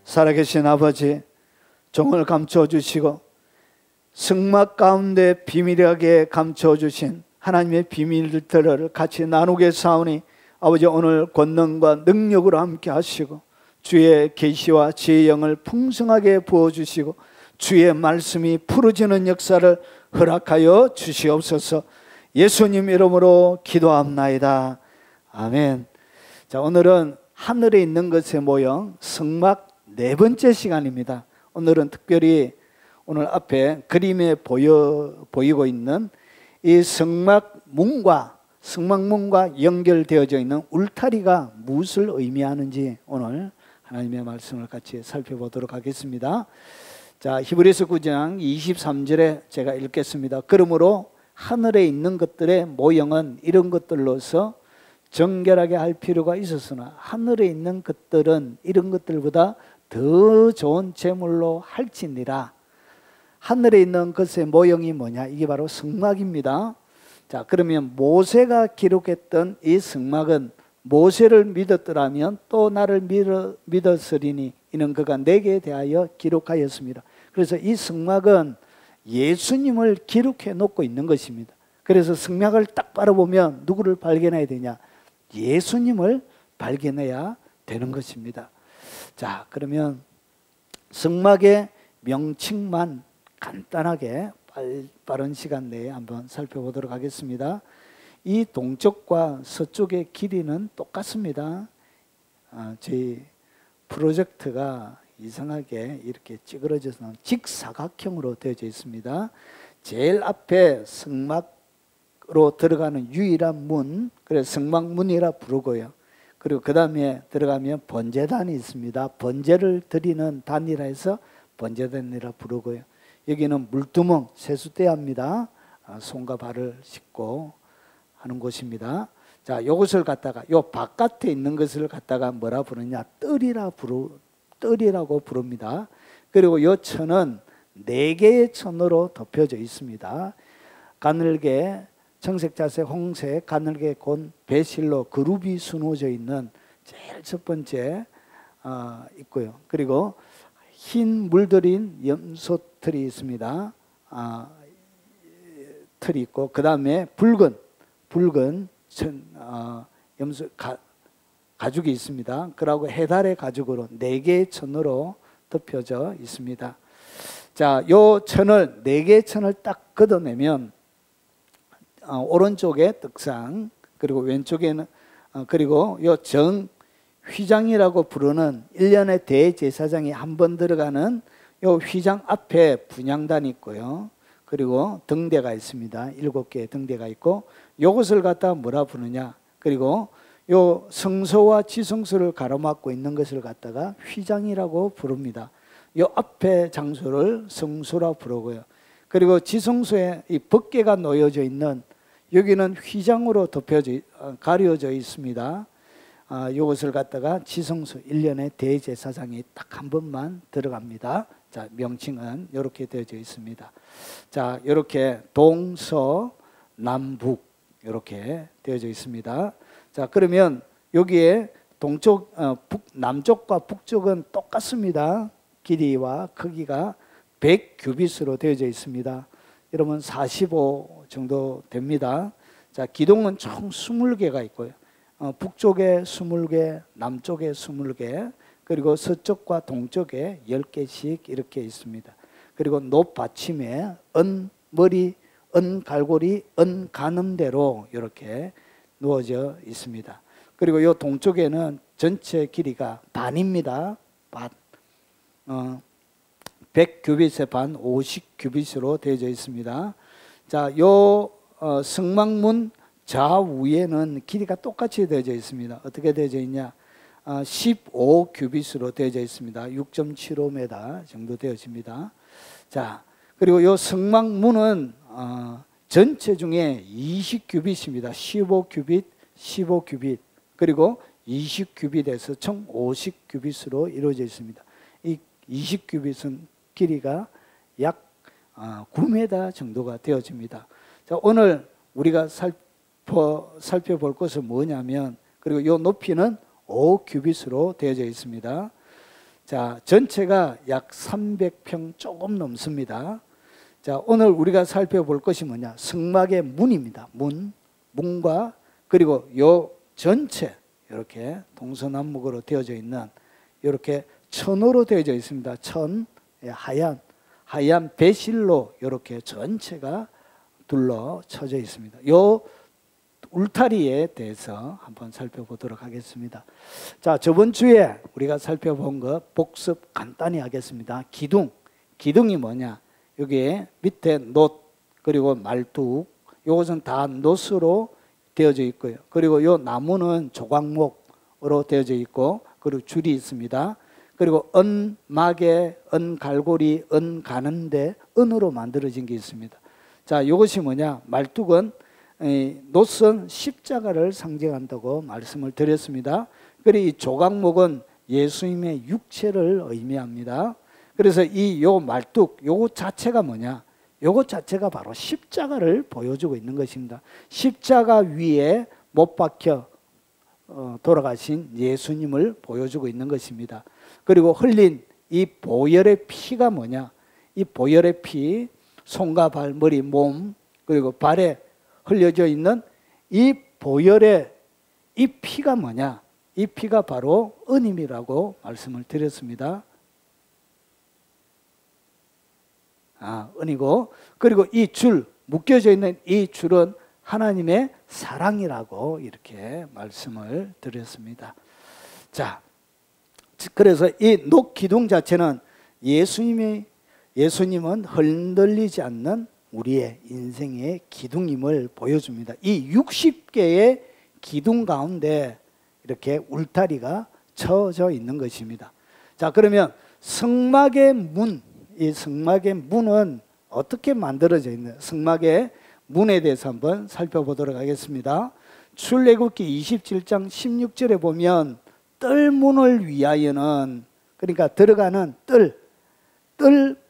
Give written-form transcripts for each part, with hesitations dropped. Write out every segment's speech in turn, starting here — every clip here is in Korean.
살아계신 아버지, 종을 감춰주시고 성막 가운데 비밀하게 감춰주신 하나님의 비밀들을 같이 나누게 사오니 아버지, 오늘 권능과 능력으로 함께 하시고 주의 계시와 지혜의 영을 풍성하게 부어주시고 주의 말씀이 풀어지는 역사를 허락하여 주시옵소서. 예수님 이름으로 기도합나이다. 아멘. 자, 오늘은 하늘에 있는 것의 모형 성막 네 번째 시간입니다. 오늘은 특별히 오늘 앞에 그림에 보이고 있는 이 성막문과 연결되어져 있는 울타리가 무엇을 의미하는지 오늘 하나님의 말씀을 같이 살펴보도록 하겠습니다. 자, 히브리서 9장 23절에 제가 읽겠습니다. 그러므로 하늘에 있는 것들의 모형은 이런 것들로서 정결하게 할 필요가 있었으나 하늘에 있는 것들은 이런 것들보다 더 좋은 제물로 할지니라. 하늘에 있는 것의 모형이 뭐냐? 이게 바로 성막입니다. 자, 그러면 모세가 기록했던 이 성막은 모세를 믿었더라면 또 나를 믿었으리니 이는 그가 내게 대하여 기록하였습니다. 그래서 이 성막은 예수님을 기록해 놓고 있는 것입니다. 그래서 성막을 딱 바라보면 누구를 발견해야 되냐? 예수님을 발견해야 되는 것입니다. 자, 그러면 성막의 명칭만 간단하게 빠른 시간 내에 한번 살펴보도록 하겠습니다. 이 동쪽과 서쪽의 길이는 똑같습니다. 저희 프로젝트가 이상하게 이렇게 찌그러져서 직사각형으로 되어져 있습니다. 제일 앞에 성막으로 들어가는 유일한 문, 그래서 성막문이라 부르고요. 그리고 그 다음에 들어가면 번제단이 있습니다. 번제를 드리는 단이라 해서 번제단이라 부르고요. 여기는 물두멍, 세수대합니다. 손과 발을 씻고 하는 곳입니다. 자, 요것을 갖다가 요 바깥에 있는 것을 갖다가 뭐라 부르냐? 뜰이라고 부릅니다. 그리고 요 천은 4개의 천으로 덮여져 있습니다. 가늘게 청색자색, 홍색, 가늘게 곤 배실로 그룹이 수놓져 있는 제일 첫 번째 있고요. 그리고 흰 물들인 염소 틀이 있습니다. 틀이 있고 그 다음에 붉은 염소 가죽이 있습니다. 그리고 해달의 가죽으로 4개의 천으로 덮여져 있습니다. 자, 요 천을 4개의 천을 딱 걷어내면 오른쪽에 떡상, 그리고 왼쪽에는 그리고 요 정휘장이라고 부르는 1년의 대제사장이 한 번 들어가는 요 휘장 앞에 분향단이 있고요. 그리고 등대가 있습니다. 7개의 등대가 있고 요것을 갖다 뭐라 부르냐? 그리고 요 성소와 지성소를 가로막고 있는 것을 갖다가 휘장이라고 부릅니다. 요 앞에 장소를 성소라 부르고요. 그리고 지성소에 이 벗개가 놓여져 있는 여기는 휘장으로 가려져 있습니다. 이것을 갖다가 지성소 1년의 대제사장이 딱 한 번만 들어갑니다. 자, 명칭은 이렇게 되어져 있습니다. 자, 이렇게 동서 남북 이렇게 되어져 있습니다. 자, 그러면 여기에 남쪽과 북쪽은 똑같습니다. 길이와 크기가 100규빗으로 되어져 있습니다. 여러분 45 정도 됩니다. 자, 기둥은 총 20개가 있고요. 북쪽에 20개, 남쪽에 20개, 그리고 서쪽과 동쪽에 10개씩 이렇게 있습니다. 그리고 높받침에 은머리, 은갈고리, 은가늠대로 이렇게 누워져 있습니다. 그리고 이 동쪽에는 전체 길이가 반입니다. 반. 100규빗의 반 50규빗으로 되어져 있습니다. 자, 요 성막문 좌우에는 길이가 똑같이 되어져 있습니다. 어떻게 되어져 있냐? 15규빗으로 되어져 있습니다. 6.75m 정도 되어집니다. 자, 그리고 요 성막문은 전체 중에 20규빗입니다. 15규빗, 15규빗, 그리고 20규빗에서 총 50규빗으로 이루어져 있습니다. 이 20규빗은 길이가 약 9m 정도가 되어집니다. 자, 오늘 우리가 살펴볼 것은 뭐냐면, 그리고 이 높이는 5규빗으로 되어져 있습니다. 자, 전체가 약 300평 조금 넘습니다. 자, 오늘 우리가 살펴볼 것이 뭐냐? 성막의 문입니다. 문과 그리고 요 전체 이렇게 동서남북으로 되어져 있는 이렇게 천으로 되어져 있습니다. 하얀 배실로 이렇게 전체가 둘러쳐져 있습니다. 요 울타리에 대해서 한번 살펴보도록 하겠습니다. 자, 저번 주에 우리가 살펴본 거 복습 간단히 하겠습니다. 기둥이 뭐냐? 여기에 밑에 놋 그리고 말뚝, 이것은 다 놋으로 되어져 있고요. 그리고 요 나무는 조각목으로 되어져 있고, 그리고 줄이 있습니다. 그리고 은마개, 은갈고리, 은가는데 은으로 만들어진 게 있습니다. 자, 이것이 뭐냐? 말뚝은 놋은 십자가를 상징한다고 말씀을 드렸습니다. 그리고 이 조각목은 예수님의 육체를 의미합니다. 그래서 요 말뚝, 요것 자체가 뭐냐? 요것 자체가 바로 십자가를 보여주고 있는 것입니다. 십자가 위에 못 박혀 돌아가신 예수님을 보여주고 있는 것입니다. 그리고 흘린 이 보혈의 피가 뭐냐? 이 보혈의 피, 손과 발, 머리, 몸, 그리고 발에 흘려져 있는 이 보혈의 이 피가 뭐냐? 이 피가 바로 은임이라고 말씀을 드렸습니다. 은이고, 그리고 이 줄, 묶여져 있는 이 줄은 하나님의 사랑이라고 이렇게 말씀을 드렸습니다. 자, 그래서 이 녹기둥 자체는 예수님은 흔들리지 않는 우리의 인생의 기둥임을 보여줍니다. 이 60개의 기둥 가운데 이렇게 울타리가 쳐져 있는 것입니다. 자, 그러면 성막의 문, 이 성막의 문은 어떻게 만들어져 있는, 성막의 문에 대해서 한번 살펴보도록 하겠습니다. 출애굽기 27장 16절에 보면 뜰문을 위하여는, 그러니까 들어가는 뜰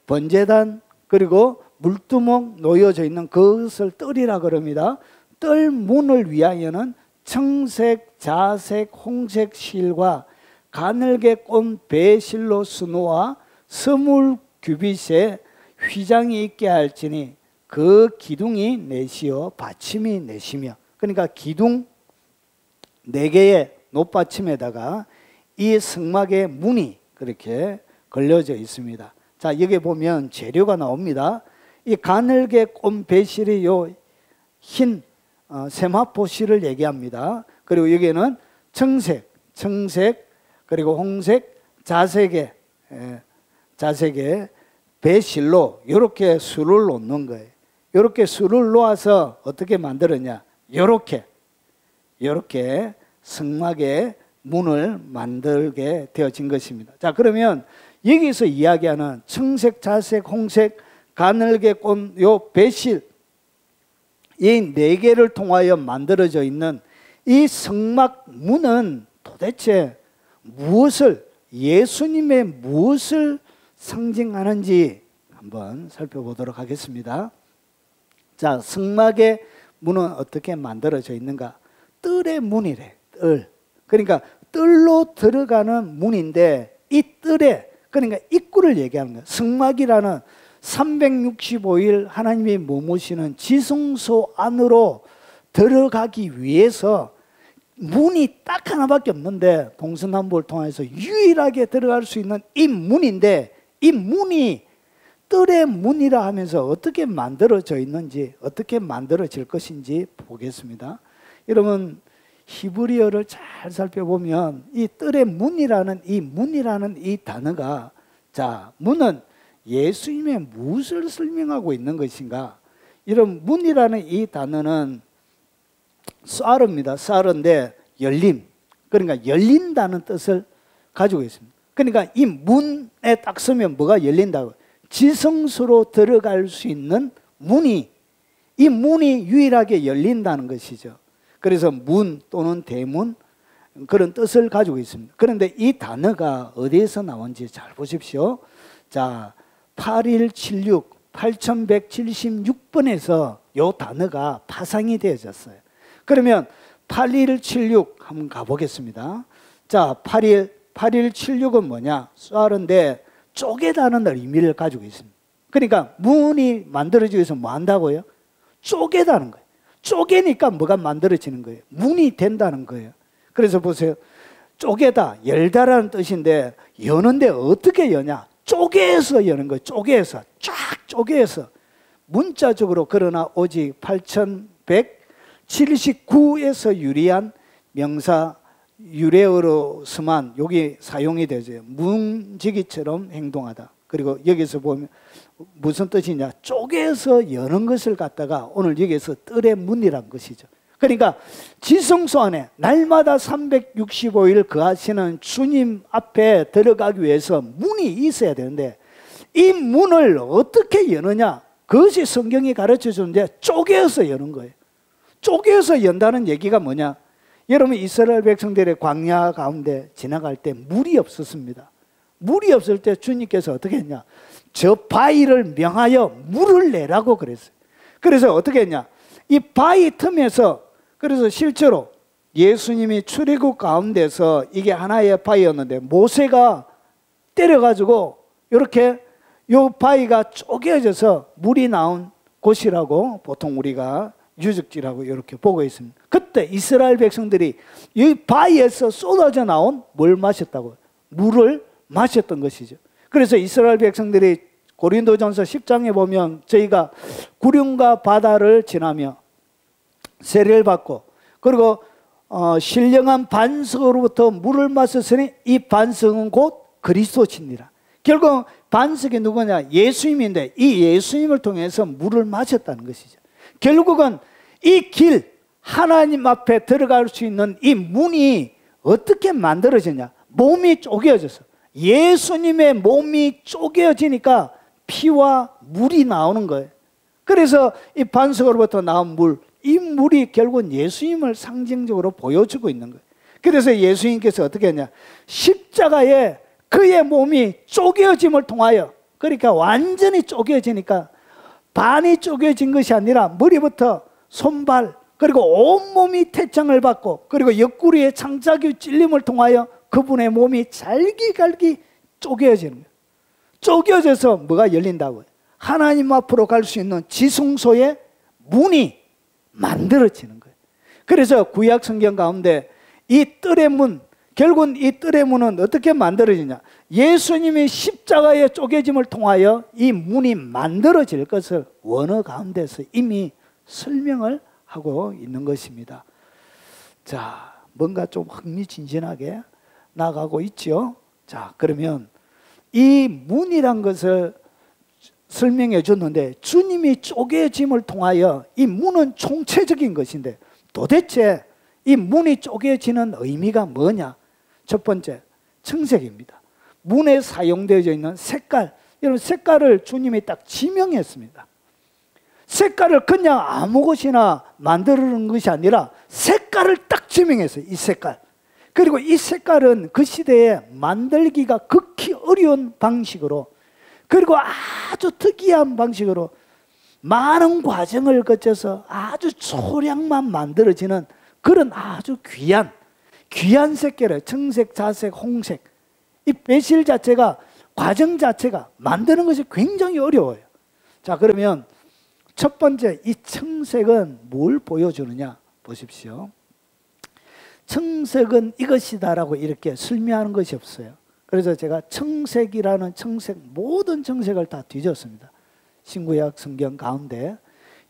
번제단, 그리고 물두멍 놓여져 있는 그것을 뜰이라 그럽니다. 뜰문을 위하여는 청색, 자색, 홍색 실과 가늘게 꼰 배실로 수놓아 스물 규빗에 휘장이 있게 할지니 그 기둥이 넷이요 받침이 넷이며, 그러니까 기둥 4개의 놋받침에다가 이 성막의 문이 그렇게 걸려져 있습니다. 자, 여기 보면 재료가 나옵니다. 이 가늘게 꼰 배실이 요 흰 세마포실을 얘기합니다. 그리고 여기에는 청색 그리고 홍색, 자색의 배실로 이렇게 술을 놓는 거예요. 이렇게 술을 놓아서 어떻게 만들었냐? 이렇게 성막의 문을 만들게 되어진 것입니다. 자, 그러면 여기서 이야기하는 청색, 자색, 홍색, 가늘게 꼰 요 배실, 이 4개를 통하여 만들어져 있는 이 성막 문은 도대체 예수님의 무엇을 상징하는지 한번 살펴보도록 하겠습니다. 자, 성막의 문은 어떻게 만들어져 있는가? 뜰의 문이래. 그러니까 뜰로 들어가는 문인데, 이 뜰에, 그러니까 입구를 얘기하는 거예요. 성막이라는 365일 하나님이 머무시는 지성소 안으로 들어가기 위해서 문이 딱 하나밖에 없는데, 동서남북을 통해서 유일하게 들어갈 수 있는 이 문인데, 이 문이 뜰의 문이라 하면서 어떻게 만들어져 있는지, 어떻게 만들어질 것인지 보겠습니다. 여러분, 히브리어를 잘 살펴보면 이 뜰의 문이라는 이 단어가, 자, 문은 예수님의 무엇을 설명하고 있는 것인가? 이런 문이라는 이 단어는 쌀입니다. 쌀인데 열림, 그러니까 열린다는 뜻을 가지고 있습니다. 그러니까 이 문에 딱 서면 뭐가 열린다고? 지성소로 들어갈 수 있는 문이, 이 문이 유일하게 열린다는 것이죠. 그래서 문 또는 대문, 그런 뜻을 가지고 있습니다. 그런데 이 단어가 어디에서 나온지 잘 보십시오. 자, 8176에서 이 단어가 파상이 되어졌어요. 그러면 8176 한번 가보겠습니다. 자, 8176은 뭐냐? 쏘아른데 쪼개다는 의미를 가지고 있습니다. 그러니까 문이 만들어지기 위해서 뭐 한다고요? 쪼개다는 거예요. 쪼개니까 뭐가 만들어지는 거예요? 문이 된다는 거예요. 그래서 보세요. 쪼개다, 열다라는 뜻인데 여는데 어떻게 여냐? 쪼개서 여는 거예요. 쪼개서, 쫙 쪼개서. 문자적으로 그러나 오직 8179에서 유리한 명사 유래어로서만 여기 사용이 되죠. 문지기처럼 행동하다. 그리고 여기서 보면 무슨 뜻이냐? 쪼개서 여는 것을 갖다가 오늘 여기서 뜰의 문이란 것이죠. 그러니까 지성소 안에 날마다 365일 거하시는 주님 앞에 들어가기 위해서 문이 있어야 되는데 이 문을 어떻게 여느냐? 그것이 성경이 가르쳐 주는데 쪼개서 여는 거예요. 쪼개서 연다는 얘기가 뭐냐? 여러분 이스라엘 백성들의 광야 가운데 지나갈 때 물이 없었습니다. 물이 없을 때 주님께서 어떻게 했냐? 저 바위를 명하여 물을 내라고 그랬어요. 그래서 어떻게 했냐? 이 바위 틈에서 그래서 실제로 예수님이 출애굽 가운데서 이게 하나의 바위였는데 모세가 때려가지고 이렇게 요 바위가 쪼개져서 물이 나온 곳이라고 보통 우리가 유적지라고 이렇게 보고 있습니다. 그때 이스라엘 백성들이 이 바위에서 쏟아져 나온 뭘 마셨다고요? 물을 마셨던 것이죠. 그래서 이스라엘 백성들이 고린도전서 10장에 보면 저희가 구름과 바다를 지나며 세례를 받고 그리고 신령한 반석으로부터 물을 마셨으니 이 반석은 곧 그리스도시니라. 결국 반석이 누구냐? 예수님인데 이 예수님을 통해서 물을 마셨다는 것이죠. 결국은 이 길 하나님 앞에 들어갈 수 있는 이 문이 어떻게 만들어지냐? 몸이 쪼개져서 예수님의 몸이 쪼개어지니까 피와 물이 나오는 거예요. 그래서 이 반석으로부터 나온 물, 이 물이 결국은 예수님을 상징적으로 보여주고 있는 거예요. 그래서 예수님께서 어떻게 했냐? 십자가에 그의 몸이 쪼개어짐을 통하여 그러니까 완전히 쪼개어지니까 반이 쪼개진 것이 아니라 머리부터 손발 그리고 온몸이 태창을 받고 그리고 옆구리에 창자기 찔림을 통하여 그분의 몸이 잘기갈기 쪼개어지는 거예요. 쪼개어져서 뭐가 열린다고요? 하나님 앞으로 갈 수 있는 지성소의 문이 만들어지는 거예요. 그래서 구약 성경 가운데 이 뜰의 문, 결국은 이 뜰의 문은 어떻게 만들어지냐? 예수님이 십자가의 쪼개짐을 통하여 이 문이 만들어질 것을 원어 가운데서 이미 설명을 하고 있는 것입니다. 자, 뭔가 좀 흥미진진하게 나가고 있죠. 자, 그러면 이 문이란 것을 설명해 줬는데 주님이 쪼개짐을 통하여 이 문은 총체적인 것인데 도대체 이 문이 쪼개지는 의미가 뭐냐? 첫 번째, 청색입니다. 문에 사용되어 있는 색깔, 여러분 색깔을 주님이 딱 지명했습니다. 색깔을 그냥 아무 것이나 만드는 것이 아니라 색깔을 딱 지명했어요. 이 색깔. 그리고 이 색깔은 그 시대에 만들기가 극히 어려운 방식으로 그리고 아주 특이한 방식으로 많은 과정을 거쳐서 아주 소량만 만들어지는 그런 아주 귀한 색깔이에요. 청색, 자색, 홍색. 이 배실 자체가 과정 자체가 만드는 것이 굉장히 어려워요. 자, 그러면 첫 번째 이 청색은 뭘 보여주느냐 보십시오. 청색은 이것이다라고 이렇게 설명하는 것이 없어요. 그래서 제가 청색이라는 청색 모든 청색을 다 뒤졌습니다. 신구약 성경 가운데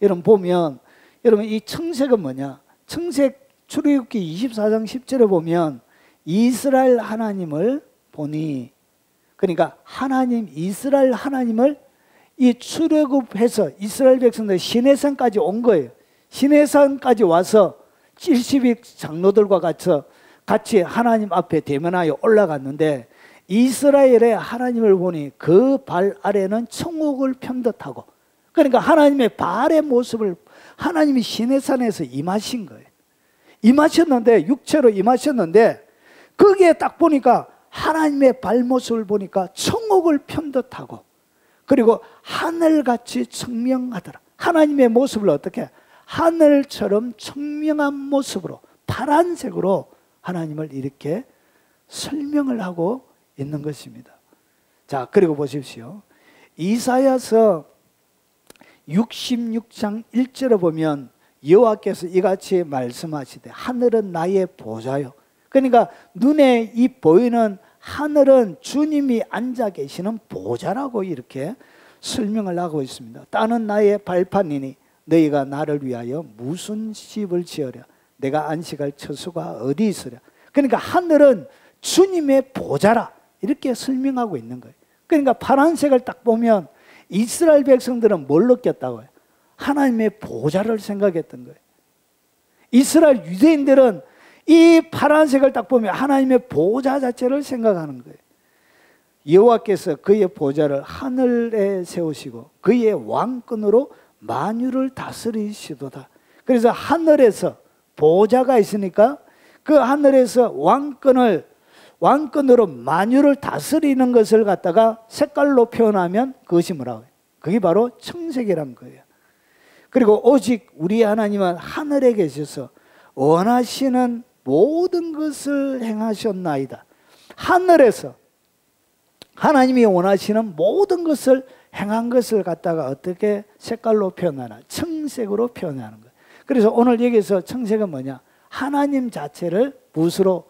여러분 보면 여러분 이 청색은 뭐냐? 청색 출애굽기 24장 10절에 보면 이스라엘 하나님을 보니 그러니까 하나님 이스라엘 하나님을 이 출애굽해서 이스라엘 백성들 시내산까지 온 거예요. 시내산까지 와서 70위 장로들과 같이 하나님 앞에 대면하여 올라갔는데 이스라엘의 하나님을 보니 그 발 아래는 천국을 편듯하고 그러니까 하나님의 발의 모습을 하나님이 시내산에서 임하신 거예요. 임하셨는데 육체로 임하셨는데 거기에 딱 보니까 하나님의 발모습을 보니까 천국을 편듯하고 그리고 하늘같이 청명하더라. 하나님의 모습을 어떻게 하늘처럼 청명한 모습으로 파란색으로 하나님을 이렇게 설명을 하고 있는 것입니다. 자, 그리고 보십시오. 이사야서 66장 1절에 보면 여호와께서 이같이 말씀하시되 하늘은 나의 보좌요. 그러니까 눈에 이 보이는 하늘은 주님이 앉아 계시는 보좌라고 이렇게 설명을 하고 있습니다. 땅은 나의 발판이니 너희가 나를 위하여 무슨 집을 지으랴. 내가 안식할 처소가 어디 있으랴. 그러니까 하늘은 주님의 보좌라 이렇게 설명하고 있는 거예요. 그러니까 파란색을 딱 보면 이스라엘 백성들은 뭘 느꼈다고요? 하나님의 보좌를 생각했던 거예요. 이스라엘 유대인들은 이 파란색을 딱 보면 하나님의 보좌 자체를 생각하는 거예요. 여호와께서 그의 보좌를 하늘에 세우시고 그의 왕권으로 만유를 다스리시도다. 그래서 하늘에서 보좌가 있으니까 그 하늘에서 왕권으로 만유를 다스리는 것을 갖다가 색깔로 표현하면 그것이 뭐라고 해요? 그게 바로 청색이란 거예요. 그리고 오직 우리 하나님은 하늘에 계셔서 원하시는 모든 것을 행하셨나이다. 하늘에서 하나님이 원하시는 모든 것을 행한 것을 갖다가 어떻게 색깔로 표현하나? 청색으로 표현하는 거예요. 그래서 오늘 여기서 청색은 뭐냐? 하나님 자체를 무엇으로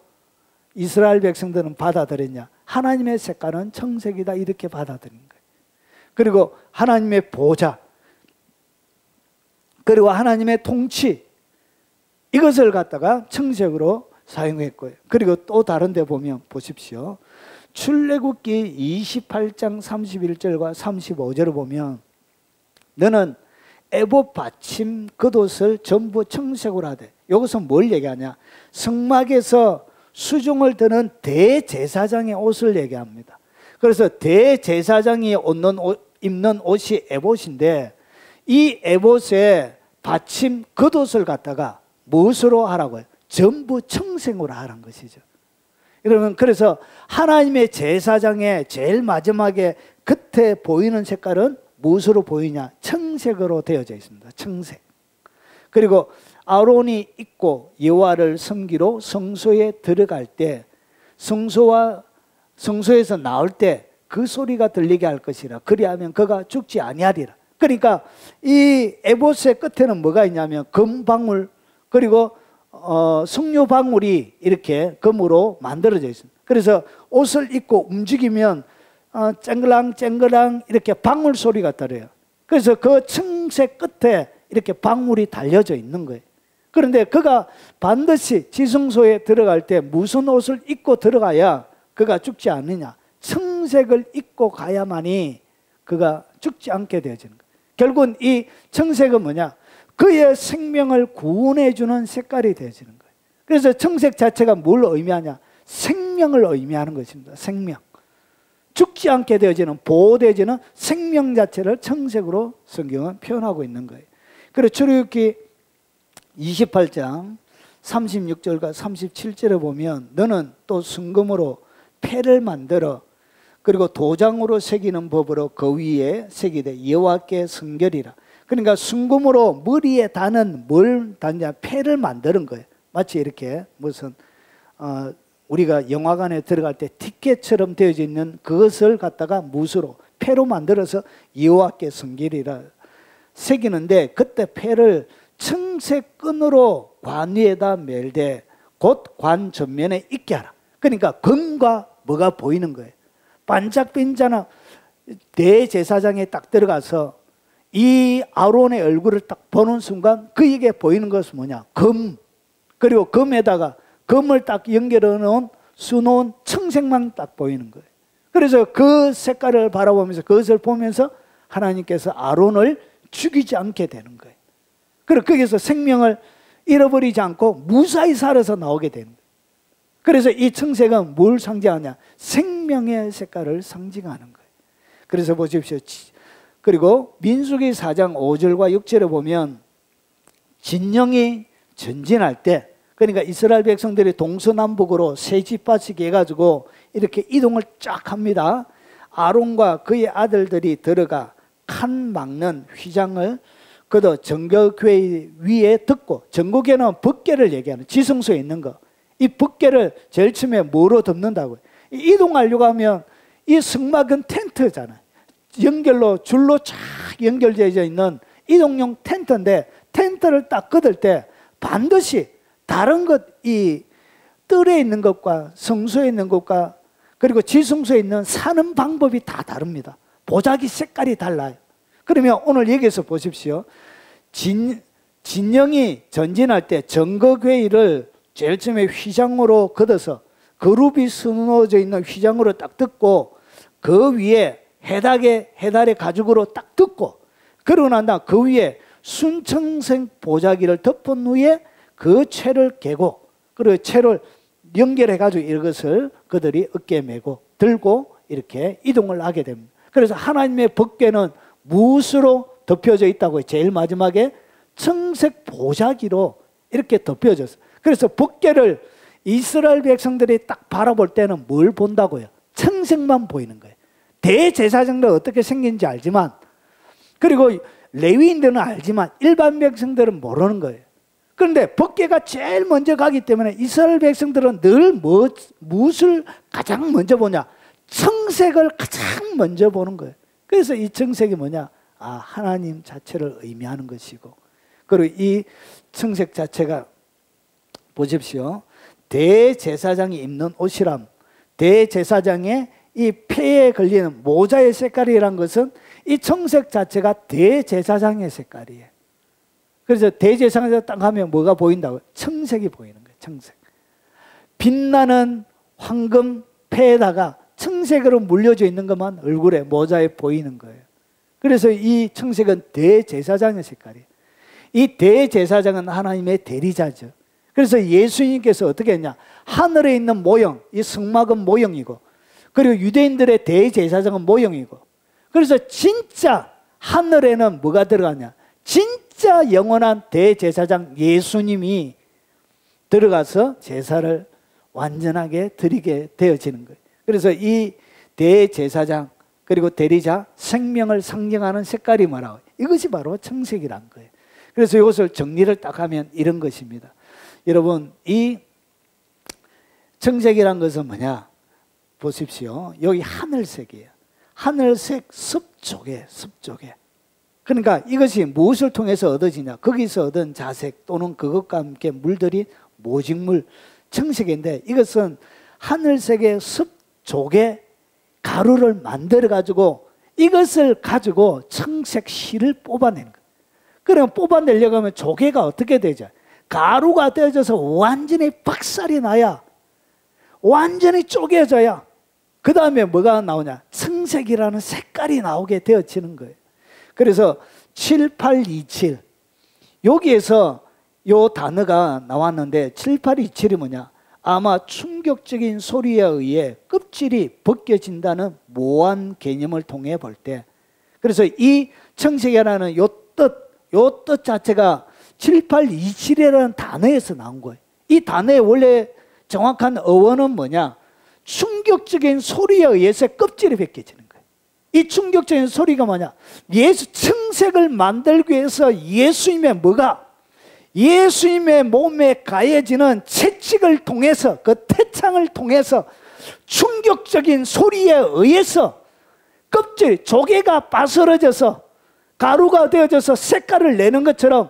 이스라엘 백성들은 받아들였냐? 하나님의 색깔은 청색이다 이렇게 받아들인 거예요. 그리고 하나님의 보좌, 그리고 하나님의 통치, 이것을 갖다가 청색으로 사용했고요. 그리고 또 다른 데 보면 보십시오. 출애굽기 28장 31절과 35절을 보면 너는 에봇 받침 겉옷을 전부 청색으로 하되, 여기서 뭘 얘기하냐? 성막에서 수종을 드는 대제사장의 옷을 얘기합니다. 그래서 대제사장이 입는 옷이 에봇인데 이 에봇의 받침 겉옷을 갖다가 무엇으로 하라고요? 전부 청색으로 하라는 것이죠. 여러분, 그래서 하나님의 제사장의 제일 마지막에 겉에 보이는 색깔은 무엇으로 보이냐? 청색으로 되어져 있습니다. 청색. 그리고 아론이 입고 여호와를 섬기러 성소에 들어갈 때, 성소에서 나올 때 그 소리가 들리게 할 것이라. 그리하면 그가 죽지 아니하리라. 그러니까 이 에봇의 끝에는 뭐가 있냐면 금방울, 그리고 석류방울이 이렇게 금으로 만들어져 있습니다. 그래서 옷을 입고 움직이면 쨍글랑 이렇게 방울 소리가 들어요. 그래서 그 청색 끝에 이렇게 방울이 달려져 있는 거예요. 그런데 그가 반드시 지성소에 들어갈 때 무슨 옷을 입고 들어가야 그가 죽지 않느냐? 청색을 입고 가야만이 그가 죽지 않게 되어지는 거예요. 결국은 이 청색은 뭐냐? 그의 생명을 구원해 주는 색깔이 되어지는 거예요. 그래서 청색 자체가 뭘 의미하냐? 생명을 의미하는 것입니다. 생명. 죽지 않게 되어지는, 보호되어지는 생명 자체를 청색으로 성경은 표현하고 있는 거예요. 그리고 출애굽기 28장 36절과 37절에 보면 너는 또 순금으로 패를 만들어 그리고 도장으로 새기는 법으로 그 위에 새기되 여호와께 성결이라. 그러니까 순금으로 머리에 다는 뭘 다냐? 패를 만드는 거예요. 마치 이렇게 무슨 우리가 영화관에 들어갈 때 티켓처럼 되어져 있는 그것을 갖다가 무수로 패로 만들어서 여호와께 성결이라 새기는데, 그때 패를 청색 끈으로 관 위에다 멜되 곧 관 전면에 있게 하라. 그러니까 금과 뭐가 보이는 거예요. 반짝반짝한 대제사장에 딱 들어가서 이 아론의 얼굴을 딱 보는 순간 그에게 보이는 것은 뭐냐? 금. 그리고 금에다가 금을 딱 연결해 놓은 수놓은 청색만 딱 보이는 거예요. 그래서 그 색깔을 바라보면서 그것을 보면서 하나님께서 아론을 죽이지 않게 되는 거예요. 그리고 거기서 생명을 잃어버리지 않고 무사히 살아서 나오게 되는 거예요. 그래서 이 청색은 뭘 상징하냐? 생명의 색깔을 상징하는 거예요. 그래서 보십시오. 그리고 민수기 4장 5절과 6절에 보면 진영이 전진할 때, 그러니까 이스라엘 백성들이 동서남북으로 세 집바치게 해가지고 이렇게 이동을 쫙 합니다. 아론과 그의 아들들이 들어가 칸 막는 휘장을 그도 정교궤 위에 듣고, 정교궤는 법궤를 얘기하는 지성소에 있는 거, 이 벗개를 제일 처음에 뭐로 덮는다고요? 이동하려고 하면 이 성막은 텐트잖아요. 연결로 줄로 쫙 연결되어 있는 이동용 텐트인데 텐트를 딱 걷을 때 반드시 다른 것, 이 뜰에 있는 것과 성소에 있는 것과 그리고 지성소에 있는 사는 방법이 다 다릅니다. 보자기 색깔이 달라요. 그러면 오늘 여기서 보십시오. 진영이 전진할 때 정거궤를 제일 처음에 휘장으로 걷어서 그룹이 서너져 있는 휘장으로 딱 뜯고 그 위에 해달의 가죽으로 딱 뜯고 그러고 난 다음 그 위에 순청색 보자기를 덮은 후에 그 채를 개고 그리고 채를 연결해 가지고 이것을 그들이 어깨에 메고 들고 이렇게 이동을 하게 됩니다. 그래서 하나님의 법궤는 무엇으로 덮여져 있다고 제일 마지막에 청색 보자기로 이렇게 덮여졌어요. 그래서 법궤를 이스라엘 백성들이 딱 바라볼 때는 뭘 본다고요? 청색만 보이는 거예요. 대제사장들 어떻게 생긴지 알지만 그리고 레위인들은 알지만 일반 백성들은 모르는 거예요. 그런데 법궤가 제일 먼저 가기 때문에 이스라엘 백성들은 늘 무엇을 가장 먼저 보냐? 청색을 가장 먼저 보는 거예요. 그래서 이 청색이 뭐냐? 하나님 자체를 의미하는 것이고 그리고 이 청색 자체가 보십시오. 대제사장이 입는 옷이람 대제사장의 이 폐에 걸리는 모자의 색깔이란 것은 이 청색 자체가 대제사장의 색깔이에요. 그래서 대제사장에 딱 가면 뭐가 보인다고요? 청색이 보이는 거예요. 청색. 빛나는 황금 폐에다가 청색으로 물려져 있는 것만 얼굴에 모자에 보이는 거예요. 그래서 이 청색은 대제사장의 색깔이에요. 이 대제사장은 하나님의 대리자죠. 그래서 예수님께서 어떻게 했냐? 하늘에 있는 모형, 이 성막은 모형이고 그리고 유대인들의 대제사장은 모형이고 그래서 진짜 하늘에는 뭐가 들어가냐? 진짜 영원한 대제사장 예수님이 들어가서 제사를 완전하게 드리게 되어지는 거예요. 그래서 이 대제사장 그리고 대리자 생명을 상징하는 색깔이 뭐라고? 이것이 바로 청색이란 거예요. 그래서 이것을 정리를 딱 하면 이런 것입니다. 여러분 이 청색이란 것은 뭐냐? 보십시오. 여기 하늘색이에요. 하늘색 습조개. 그러니까 이것이 무엇을 통해서 얻어지냐? 거기서 얻은 자색 또는 그것과 함께 물들인 모직물 청색인데 이것은 하늘색의 습조개 가루를 만들어 가지고 이것을 가지고 청색 실을 뽑아내는 거예요. 그러면 뽑아내려고 하면 조개가 어떻게 되죠? 가루가 되어져서 완전히 박살이 나야 완전히 쪼개져야 그 다음에 뭐가 나오냐? 청색이라는 색깔이 나오게 되어지는 거예요. 그래서 7827 여기에서 요 단어가 나왔는데 7827이 뭐냐? 아마 충격적인 소리에 의해 껍질이 벗겨진다는 모호한 개념을 통해 볼 때 그래서 이 청색이라는 요 뜻 자체가 7827이라는 단어에서 나온 거예요. 이 단어의 원래 정확한 어원은 뭐냐? 충격적인 소리에 의해서 껍질이 벗겨지는 거예요. 이 충격적인 소리가 뭐냐? 청색을 만들기 위해서 예수님의 예수님의 몸에 가해지는 채찍을 통해서 그 태창을 통해서 충격적인 소리에 의해서 껍질, 조개가 빠스러져서 가루가 되어져서 색깔을 내는 것처럼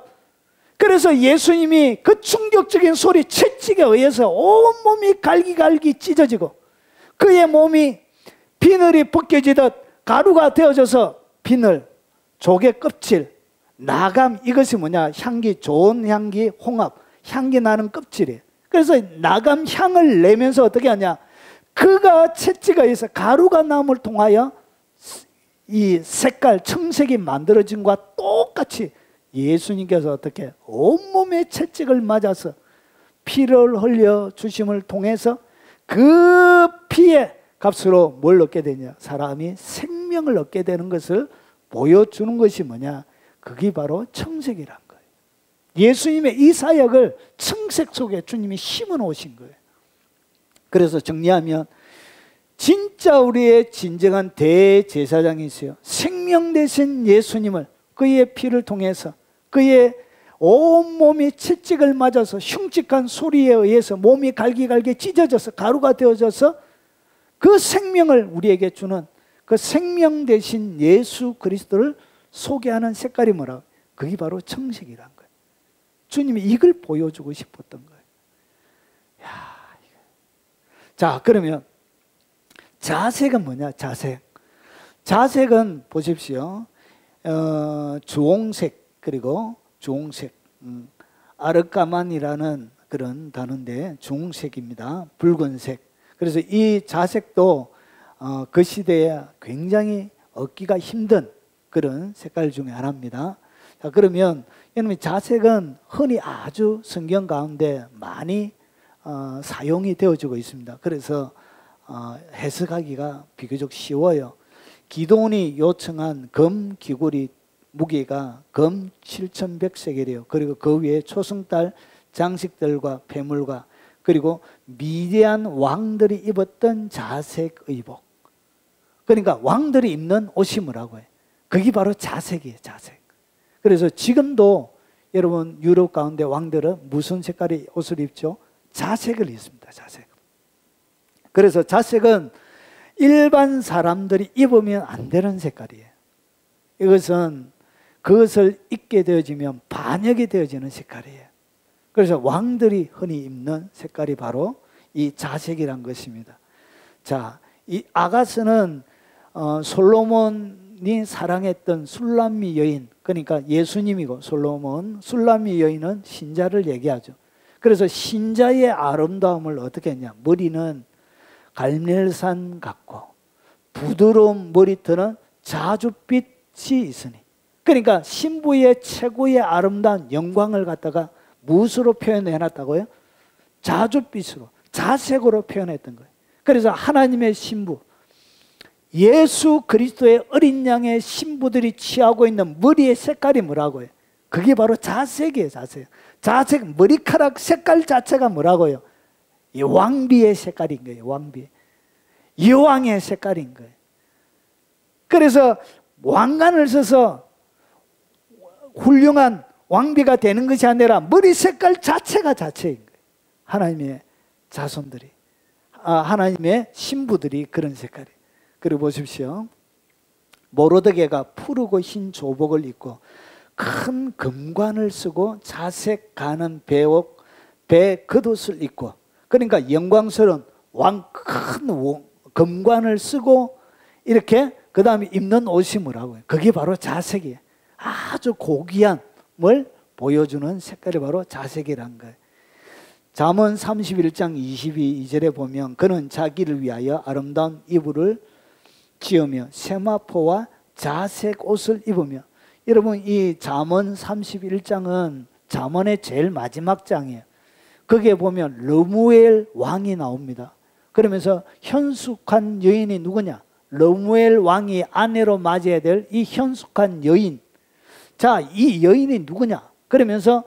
그래서 예수님이 그 충격적인 소리 채찍에 의해서 온몸이 갈기갈기 찢어지고 그의 몸이 비늘이 벗겨지듯 가루가 되어져서 비늘, 조개 껍질, 나감 이것이 뭐냐? 향기, 좋은 향기, 홍합, 향기 나는 껍질이에요. 그래서 나감 향을 내면서 어떻게 하냐? 그가 채찍에 의해서 가루가 남을 통하여 이 색깔, 청색이 만들어진 것과 똑같이 예수님께서 어떻게 온몸에 채찍을 맞아서 피를 흘려 주심을 통해서 그 피의 값으로 뭘 얻게 되냐? 사람이 생명을 얻게 되는 것을 보여주는 것이 뭐냐? 그게 바로 청색이란 거예요. 예수님의 이 사역을 청색 속에 주님이 심어 놓으신 거예요. 그래서 정리하면 진짜 우리의 진정한 대제사장이세요. 생명 되신 예수님을 그의 피를 통해서 그의 온몸이 채찍을 맞아서 흉측한 소리에 의해서 몸이 갈기갈기 찢어져서 가루가 되어져서 그 생명을 우리에게 주는 그 생명 대신 예수 그리스도를 소개하는 색깔이 뭐라고? 그게 바로 청색이란 거예요. 주님이 이걸 보여주고 싶었던 거예요. 자, 그러면 자색은 뭐냐? 자색은 보십시오. 주홍색, 그리고 주홍색, 아르까만이라는 그런 단어인데 주홍색입니다. 붉은색. 그래서 이 자색도 그 시대에 굉장히 얻기가 힘든 그런 색깔 중에 하나입니다. 자, 그러면 여러분, 자색은 흔히 아주 성경 가운데 많이 사용이 되어지고 있습니다. 그래서 해석하기가 비교적 쉬워요. 기도원이 요청한 금 귀걸이 무게가 금 7,100세겔이에요. 그리고 그 위에 초승달 장식들과 폐물과, 그리고 미디안 왕들이 입었던 자색 의복, 그러니까 왕들이 입는 옷이 뭐라고 해요? 그게 바로 자색이에요. 자색. 그래서 지금도 여러분 유럽 가운데 왕들은 무슨 색깔의 옷을 입죠? 자색을 입습니다. 자색. 그래서 자색은 일반 사람들이 입으면 안 되는 색깔이에요. 이것은 그것을 입게 되어지면 반역이 되어지는 색깔이에요. 그래서 왕들이 흔히 입는 색깔이 바로 이 자색이란 것입니다. 자, 이 아가스는 솔로몬이 사랑했던 술람미 여인, 그러니까 예수님이고 솔로몬, 술람미 여인은 신자를 얘기하죠. 그래서 신자의 아름다움을 어떻게 했냐? 머리는 갈멜산 같고 부드러운 머리털은 자줏빛이 있으니, 그러니까 신부의 최고의 아름다운 영광을 갖다가 무엇으로 표현해놨다고요? 자줏빛으로, 자색으로 표현했던 거예요. 그래서 하나님의 신부, 예수 그리스도의 어린 양의 신부들이 취하고 있는 머리의 색깔이 뭐라고요? 그게 바로 자색이에요. 자색. 자색, 머리카락 색깔 자체가 뭐라고요? 이 왕비의 색깔인 거예요. 왕비. 여왕의 색깔인 거예요. 그래서 왕관을 써서 훌륭한 왕비가 되는 것이 아니라 머리 색깔 자체가 자체인 거예요. 하나님의 자손들이, 하나님의 신부들이 그런 색깔이에요. 그리고 보십시오. 모로드게가 푸르고 흰 조복을 입고 큰 금관을 쓰고 자색 가는 배옷, 배 겉옷을 입고, 그러니까 영광스러운 큰 금관을 쓰고 이렇게 그 다음에 입는 옷이 뭐라고요? 그게 바로 자색이에요. 아주 고귀한 뭘 보여주는 색깔이 바로 자색이란 거예요. 잠언 31장 22절에 보면 그는 자기를 위하여 아름다운 이불을 지으며 세마포와 자색 옷을 입으며, 여러분 이 잠언 31장은 잠언의 제일 마지막 장이에요. 거기에 보면 러무엘 왕이 나옵니다. 그러면서 현숙한 여인이 누구냐? 러무엘 왕이 아내로 맞이해야 될 이 현숙한 여인. 자, 이 여인이 누구냐? 그러면서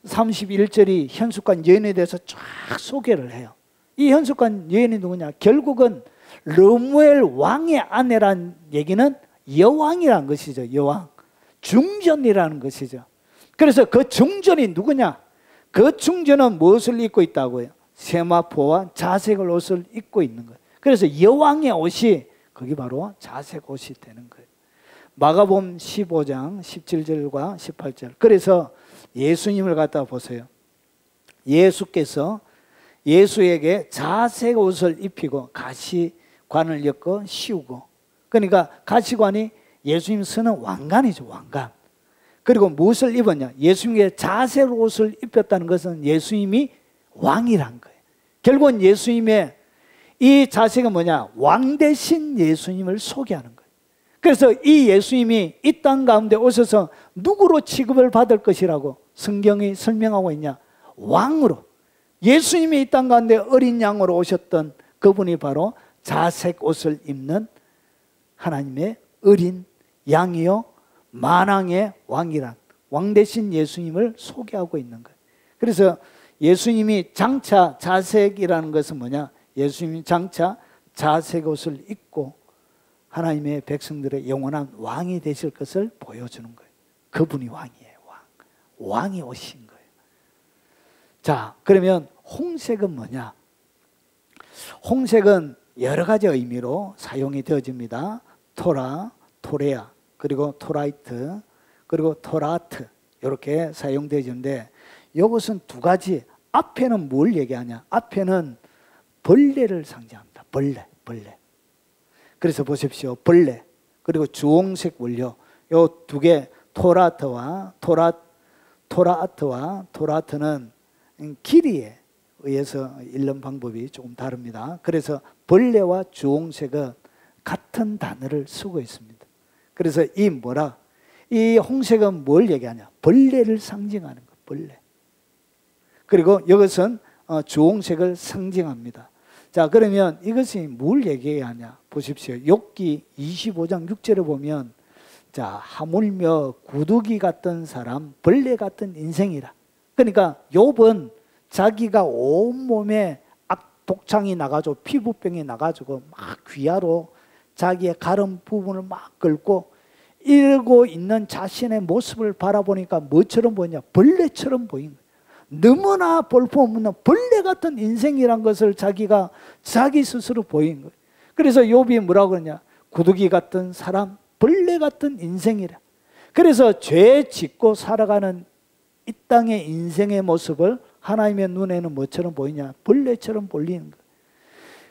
31절이 현숙한 여인에 대해서 쫙 소개를 해요. 이 현숙한 여인이 누구냐? 결국은 러무엘 왕의 아내란 얘기는 여왕이라는 것이죠. 여왕. 중전이라는 것이죠. 그래서 그 중전이 누구냐? 그 중전은 무엇을 입고 있다고요? 세마포와 자색 옷을 입고 있는 거예요. 그래서 여왕의 옷이 그게 바로 자색 옷이 되는 거예요. 마가복음 15장 17절과 18절. 그래서 예수님을 갖다 보세요. 예수께서 예수에게 자색 옷을 입히고 가시관을 엮어 씌우고, 그러니까 가시관이 예수님 쓰는 왕관이죠. 왕관. 그리고 무엇을 입었냐? 예수님께 자색 옷을 입혔다는 것은 예수님이 왕이란 거예요. 결국은 예수님의 이 자색은 뭐냐? 왕 대신 예수님을 소개하는 거예요. 그래서 이 예수님이 이 땅 가운데 오셔서 누구로 취급을 받을 것이라고 성경이 설명하고 있냐? 왕으로. 예수님이 이 땅 가운데 어린 양으로 오셨던 그분이 바로 자색 옷을 입는 하나님의 어린 양이요 만왕의 왕이란, 왕 대신 예수님을 소개하고 있는 거예요. 그래서 예수님이 장차 자색이라는 것은 뭐냐? 예수님이 장차 자색 옷을 입고 하나님의 백성들의 영원한 왕이 되실 것을 보여주는 거예요. 그분이 왕이에요. 왕. 왕이 오신 거예요. 자, 그러면 홍색은 뭐냐? 홍색은 여러 가지 의미로 사용이 되어집니다. 토라, 토레아, 그리고 토라이트, 그리고 토라트 이렇게 사용되어지는데 이것은 두 가지. 앞에는 뭘 얘기하냐? 앞에는 벌레를 상징합니다. 벌레. 그래서 보십시오. 벌레 그리고 주홍색 원료 요 두 개 토라트와 토라트는 길이에 의해서 읽는 방법이 조금 다릅니다. 그래서 벌레와 주홍색은 같은 단어를 쓰고 있습니다. 그래서 이 홍색은 뭘 얘기하냐? 벌레를 상징하는 거, 벌레. 그리고 이것은 주홍색을 상징합니다. 자, 그러면 이것이 뭘 얘기하냐? 보십시오. 욥기 25장 6절에 보면 자, 하물며 구두기 같은 사람, 벌레 같은 인생이라. 그러니까 욥은 자기가 온몸에 독창이 나가지고 피부병이 나가지고 막 귀하로 자기의 가름 부분을 막 긁고 이러고 있는 자신의 모습을 바라보니까 뭐처럼 보이냐? 벌레처럼 보인 거예요. 너무나 볼품없는 벌레 같은 인생이란 것을 자기 스스로 보인 거예요. 그래서 욥이 뭐라고 그러냐? 구두기 같은 사람, 벌레 같은 인생이라. 그래서 죄 짓고 살아가는 이 땅의 인생의 모습을 하나님의 눈에는 뭐처럼 보이냐? 벌레처럼 보이는 거예요.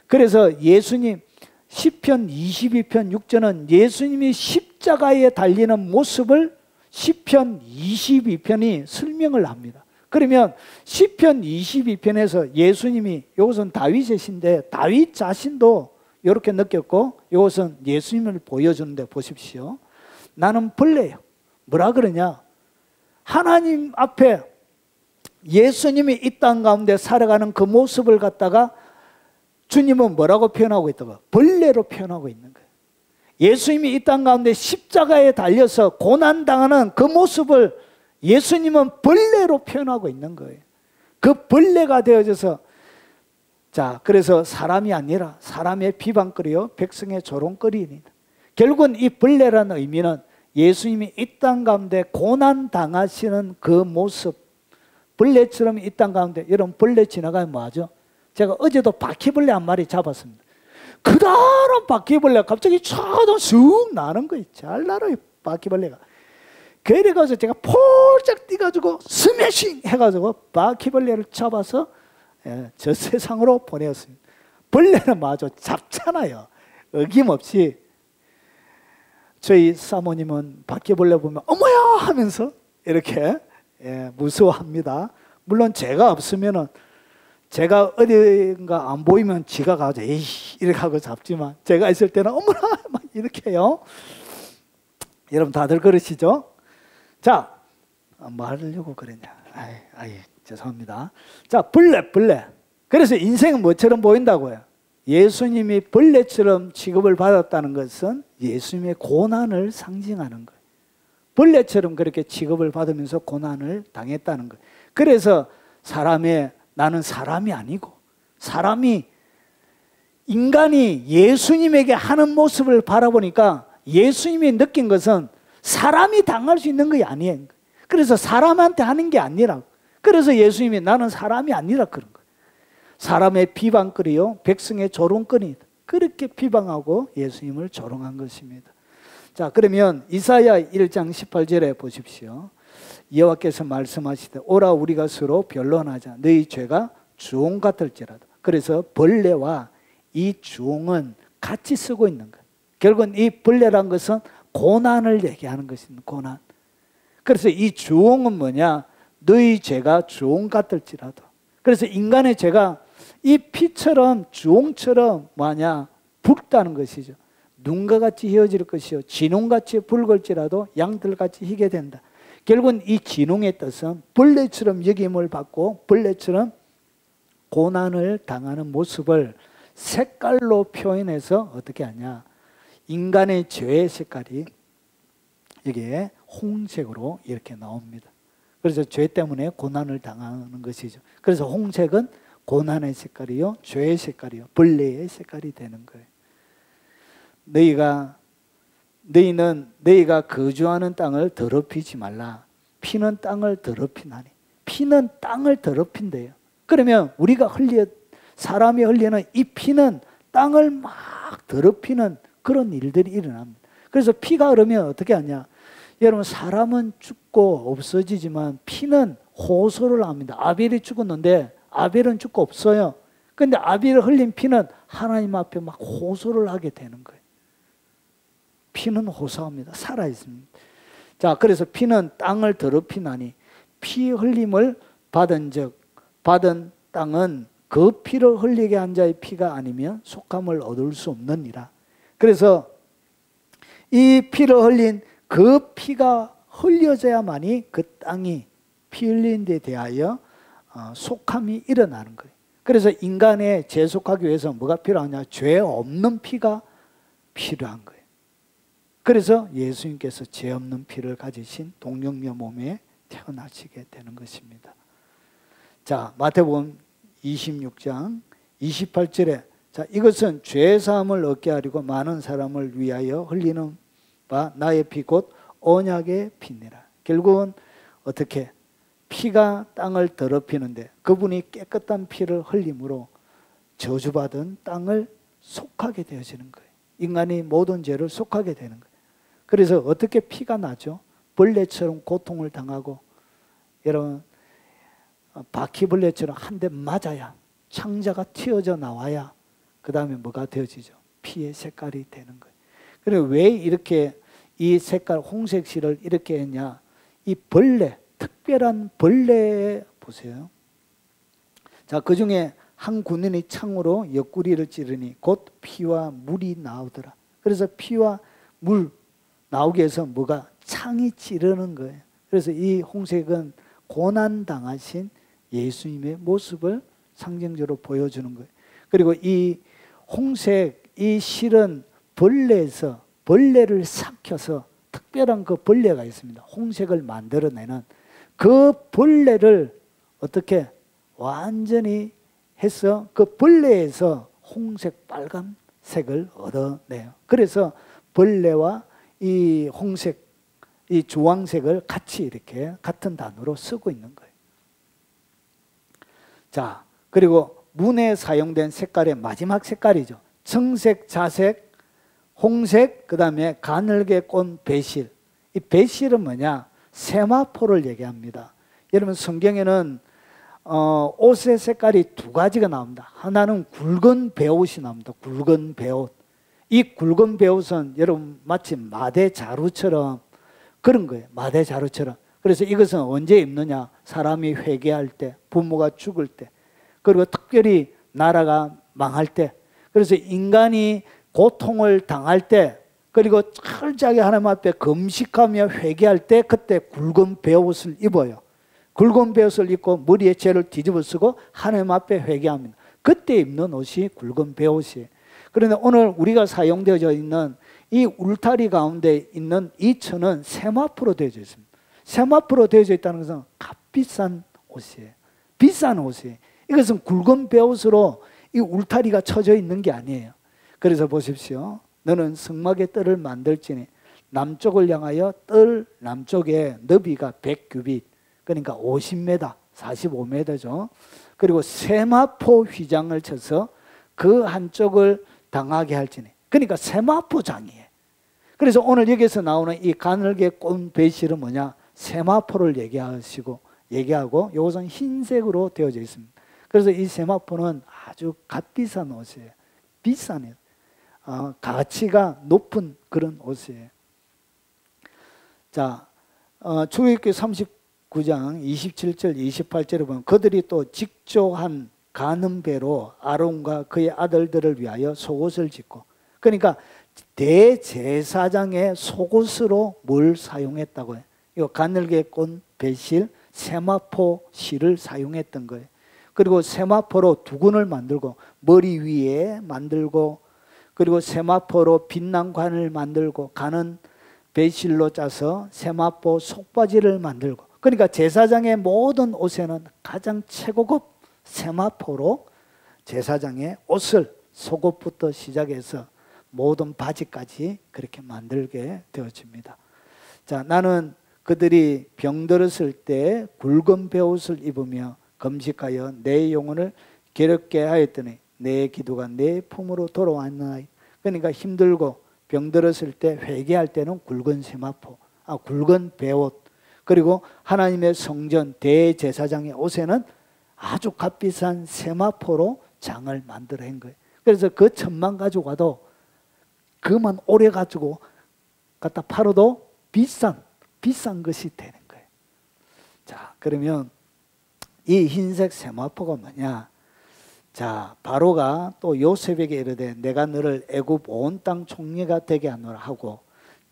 그래서 예수님 시편 22편 6절은 예수님이 십자가에 달리는 모습을 시편 22편이 설명을 합니다. 그러면 시편 22편에서 예수님이, 이것은 다윗의 시인데 다윗 자신도 이렇게 느꼈고 이것은 예수님을 보여주는데 보십시오. 나는 벌레요. 뭐라 그러냐? 하나님 앞에 예수님이 이 땅 가운데 살아가는 그 모습을 갖다가 주님은 뭐라고 표현하고 있다고? 벌레로 표현하고 있는 거예요. 예수님이 이 땅 가운데 십자가에 달려서 고난당하는 그 모습을 예수님은 벌레로 표현하고 있는 거예요. 그 벌레가 되어져서, 자, 그래서 사람이 아니라 사람의 비방거리요 백성의 조롱거리입니다. 결국은 이 벌레라는 의미는 예수님이 이 땅 가운데 고난당하시는 그 모습, 벌레처럼 이 땅 가운데, 여러분 벌레 지나가면 뭐하죠? 제가 어제도 바퀴벌레 한 마리 잡았습니다. 그다란 바퀴벌레가 갑자기 차도 쑥 나는 거예요. 잘 날아요, 바퀴벌레가. 그래가지고 제가 폴짝 뛰가지고 스매싱 해가지고 바퀴벌레를 잡아서 저 세상으로 보내었습니다. 벌레는 마저 잡잖아요. 어김없이. 저희 사모님은 바퀴벌레 보면 어머야 하면서 이렇게 무서워합니다. 물론 제가 없으면은, 제가 어딘가 안 보이면 지가 가서 에이 이렇게 하고 잡지만 제가 있을 때는 어머나 막 이렇게 해요. 여러분 다들 그러시죠? 자, 뭐 하려고 그랬냐? 죄송합니다. 자, 벌레. 그래서 인생은 뭐처럼 보인다고요? 예수님이 벌레처럼 취급을 받았다는 것은 예수님의 고난을 상징하는 거예요. 벌레처럼 그렇게 취급을 받으면서 고난을 당했다는 거예요. 그래서 나는 사람이 아니고, 인간이 예수님에게 하는 모습을 바라보니까 예수님이 느낀 것은 사람이 당할 수 있는 게 아니에요. 그래서 사람한테 하는 게 아니라, 그래서 예수님이 나는 사람이 아니라 그런 거예요. 사람의 비방거리요 백성의 조롱거리다. 그렇게 비방하고 예수님을 조롱한 것입니다. 자, 그러면 이사야 1장 18절에 보십시오. 여호와께서 말씀하시되 오라 우리가 서로 변론하자. 너희 죄가 주홍 같을지라도. 그래서 벌레와 이 주홍은 같이 쓰고 있는 거예요. 결국은 이 벌레란 것은 고난을 얘기하는 것입니다. 고난. 그래서 이 주홍은 뭐냐? 너희 죄가 주홍 같을지라도. 그래서 인간의 죄가 이 피처럼 주홍처럼 뭐냐? 붉다는 것이죠. 눈과 같이 휘어질 것이요 진홍같이 붉을지라도 양털같이 희게 된다. 결국은 이 진홍의 뜻은 벌레처럼 여김을 받고 벌레처럼 고난을 당하는 모습을 색깔로 표현해서 어떻게 하냐? 인간의 죄의 색깔이 이게 홍색으로 이렇게 나옵니다. 그래서 죄 때문에 고난을 당하는 것이죠. 그래서 홍색은 고난의 색깔이요, 죄의 색깔이요, 벌레의 색깔이 되는 거예요. 너희가 거주하는 땅을 더럽히지 말라. 피는 땅을 더럽히나니. 피는 땅을 더럽힌대요. 그러면 우리가 사람이 흘리는 이 피는 땅을 막 더럽히는 그런 일들이 일어납니다. 그래서 피가 흐르면 어떻게 하냐? 여러분, 사람은 죽고 없어지지만 피는 호소를 합니다. 아벨이 죽었는데 아벨은 죽고 없어요. 그런데 아벨이 흘린 피는 하나님 앞에 막 호소를 하게 되는 거예요. 피는 호소합니다. 살아있습니다. 자, 그래서 피는 땅을 더럽히나니 피 흘림을 받은 땅은 그 피를 흘리게 한 자의 피가 아니면 속함을 얻을 수 없느니라. 그래서 이 피를 흘린 그 피가 흘려져야만이 그 땅이 피 흘린 데 대하여 속함이 일어나는 거예요. 그래서 인간에 재속하기 위해서 뭐가 필요하냐? 죄 없는 피가 필요한 거예요. 그래서 예수님께서 죄 없는 피를 가지신 동정녀 몸에 태어나시게 되는 것입니다. 자, 마태복음 26장 28절에 자, 이것은 죄 사함을 얻게 하려고 많은 사람을 위하여 흘리는 바 나의 피 곧 언약의 피니라. 결국은 어떻게? 피가 땅을 더럽히는데 그분이 깨끗한 피를 흘림으로 저주받은 땅을 속하게 되어지는 거예요. 인간이 모든 죄를 속하게 되는 거예요. 그래서 어떻게 피가 나죠? 벌레처럼 고통을 당하고, 여러분, 바퀴벌레처럼 한 대 맞아야, 창자가 튀어져 나와야 그 다음에 뭐가 되어지죠? 피의 색깔이 되는 거예요. 그리고 왜 이렇게 이 색깔 홍색 실을 이렇게 했냐? 이 벌레, 특별한 벌레 보세요. 자, 그 중에 한 군인이 창으로 옆구리를 찌르니 곧 피와 물이 나오더라. 그래서 피와 물 나오게 해서 뭐가? 창이 찌르는 거예요. 그래서 이 홍색은 고난 당하신 예수님의 모습을 상징적으로 보여주는 거예요. 그리고 이 홍색, 이 실은 벌레에서 벌레를 삭혀서 특별한 그 벌레가 있습니다. 홍색을 만들어내는 그 벌레를 어떻게 완전히 해서 그 벌레에서 홍색, 빨간색을 얻어내요. 그래서 벌레와 이 홍색, 이 주황색을 같이 이렇게 같은 단어로 쓰고 있는 거예요. 자, 그리고 문에 사용된 색깔의 마지막 색깔이죠. 청색, 자색, 홍색, 그 다음에 가늘게 꼰 배실. 이 배실은 뭐냐? 세마포를 얘기합니다. 여러분, 성경에는 옷의 색깔이 두 가지가 나옵니다. 하나는 굵은 배옷이 나옵니다. 굵은 배옷. 이 굵은 배옷은 여러분 마치 마대 자루처럼 그런 거예요. 마대 자루처럼. 그래서 이것은 언제 입느냐? 사람이 회개할 때, 부모가 죽을 때, 그리고 특별히 나라가 망할 때, 그래서 인간이 고통을 당할 때, 그리고 철저하게 하나님 앞에 금식하며 회개할 때 그때 굵은 배옷을 입어요. 굵은 배옷을 입고 머리에 죄를 뒤집어 쓰고 하나님 앞에 회개합니다. 그때 입는 옷이 굵은 배옷이에요. 그런데 오늘 우리가 사용되어져 있는 이 울타리 가운데 있는 이 천은 세마포로 되어져 있습니다. 세마포로 되어져 있다는 것은 값비싼 옷이에요. 비싼 옷이에요. 이것은 굵은 배옷으로 이 울타리가 쳐져 있는 게 아니에요. 그래서 보십시오. 너는 성막의 뜰을 만들지니 남쪽을 향하여 뜰 남쪽에 너비가 100규빗, 그러니까 50m, 45m죠. 그리고 세마포 휘장을 쳐서 그 한쪽을 당하게 할지니, 그러니까 세마포장이에요. 그래서 오늘 여기서 나오는 이 가늘게 꼰 배실은 뭐냐? 세마포를 얘기하고 이것은 흰색으로 되어져 있습니다. 그래서 이 세마포는 아주 값비싼 옷이에요. 비싸네요. 가치가 높은 그런 옷이에요. 자, 출애굽기 39장 27절 28절에 보면 그들이 또 직조한 가는 배로 아론과 그의 아들들을 위하여 속옷을 짓고, 그러니까 대제사장의 속옷으로 뭘 사용했다고요? 이 가늘게 꼰 배실, 세마포 실을 사용했던 거예요. 그리고 세마포로 두근을 만들고 머리 위에 만들고, 그리고 세마포로 빛난관을 만들고 가는 배실로 짜서 세마포 속바지를 만들고, 그러니까 제사장의 모든 옷에는 가장 최고급 세마포로 제사장의 옷을 속옷부터 시작해서 모든 바지까지 그렇게 만들게 되어집니다. 자, 나는 그들이 병들었을 때 굵은 베옷을 입으며 금식하여 내 영혼을 괴롭게 하였더니 내 기도가 내 품으로 돌아왔나이다. 그러니까 힘들고 병들었을 때 회개할 때는 굵은 세마포, 굵은 베옷, 그리고 하나님의 성전 대제사장의 옷에는 아주 값비싼 세마포로 장을 만들어 한 거예요. 그래서 그 천만 가지고 가도 그만 오래 가지고 갖다 팔아도 비싼 것이 되는 거예요. 자, 그러면 이 흰색 세마포가 뭐냐? 자, 바로가 또 요셉에게 이르되 내가 너를 애굽 온 땅 총리가 되게 하노라 하고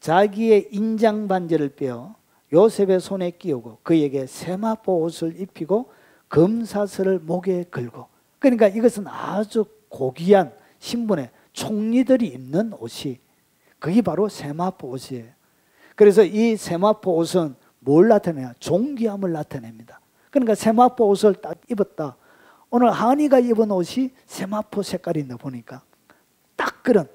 자기의 인장 반지를 빼어 요셉의 손에 끼우고 그에게 세마포 옷을 입히고 금사슬을 목에 걸고, 그러니까 이것은 아주 고귀한 신분의 총리들이 입는 옷이, 그게 바로 세마포 옷이에요. 그래서 이 세마포 옷은 뭘 나타내냐? 존귀함을 나타냅니다. 그러니까 세마포 옷을 딱 입었다. 오늘 한이가 입은 옷이 세마포 색깔이 있나 보니까 딱 그런,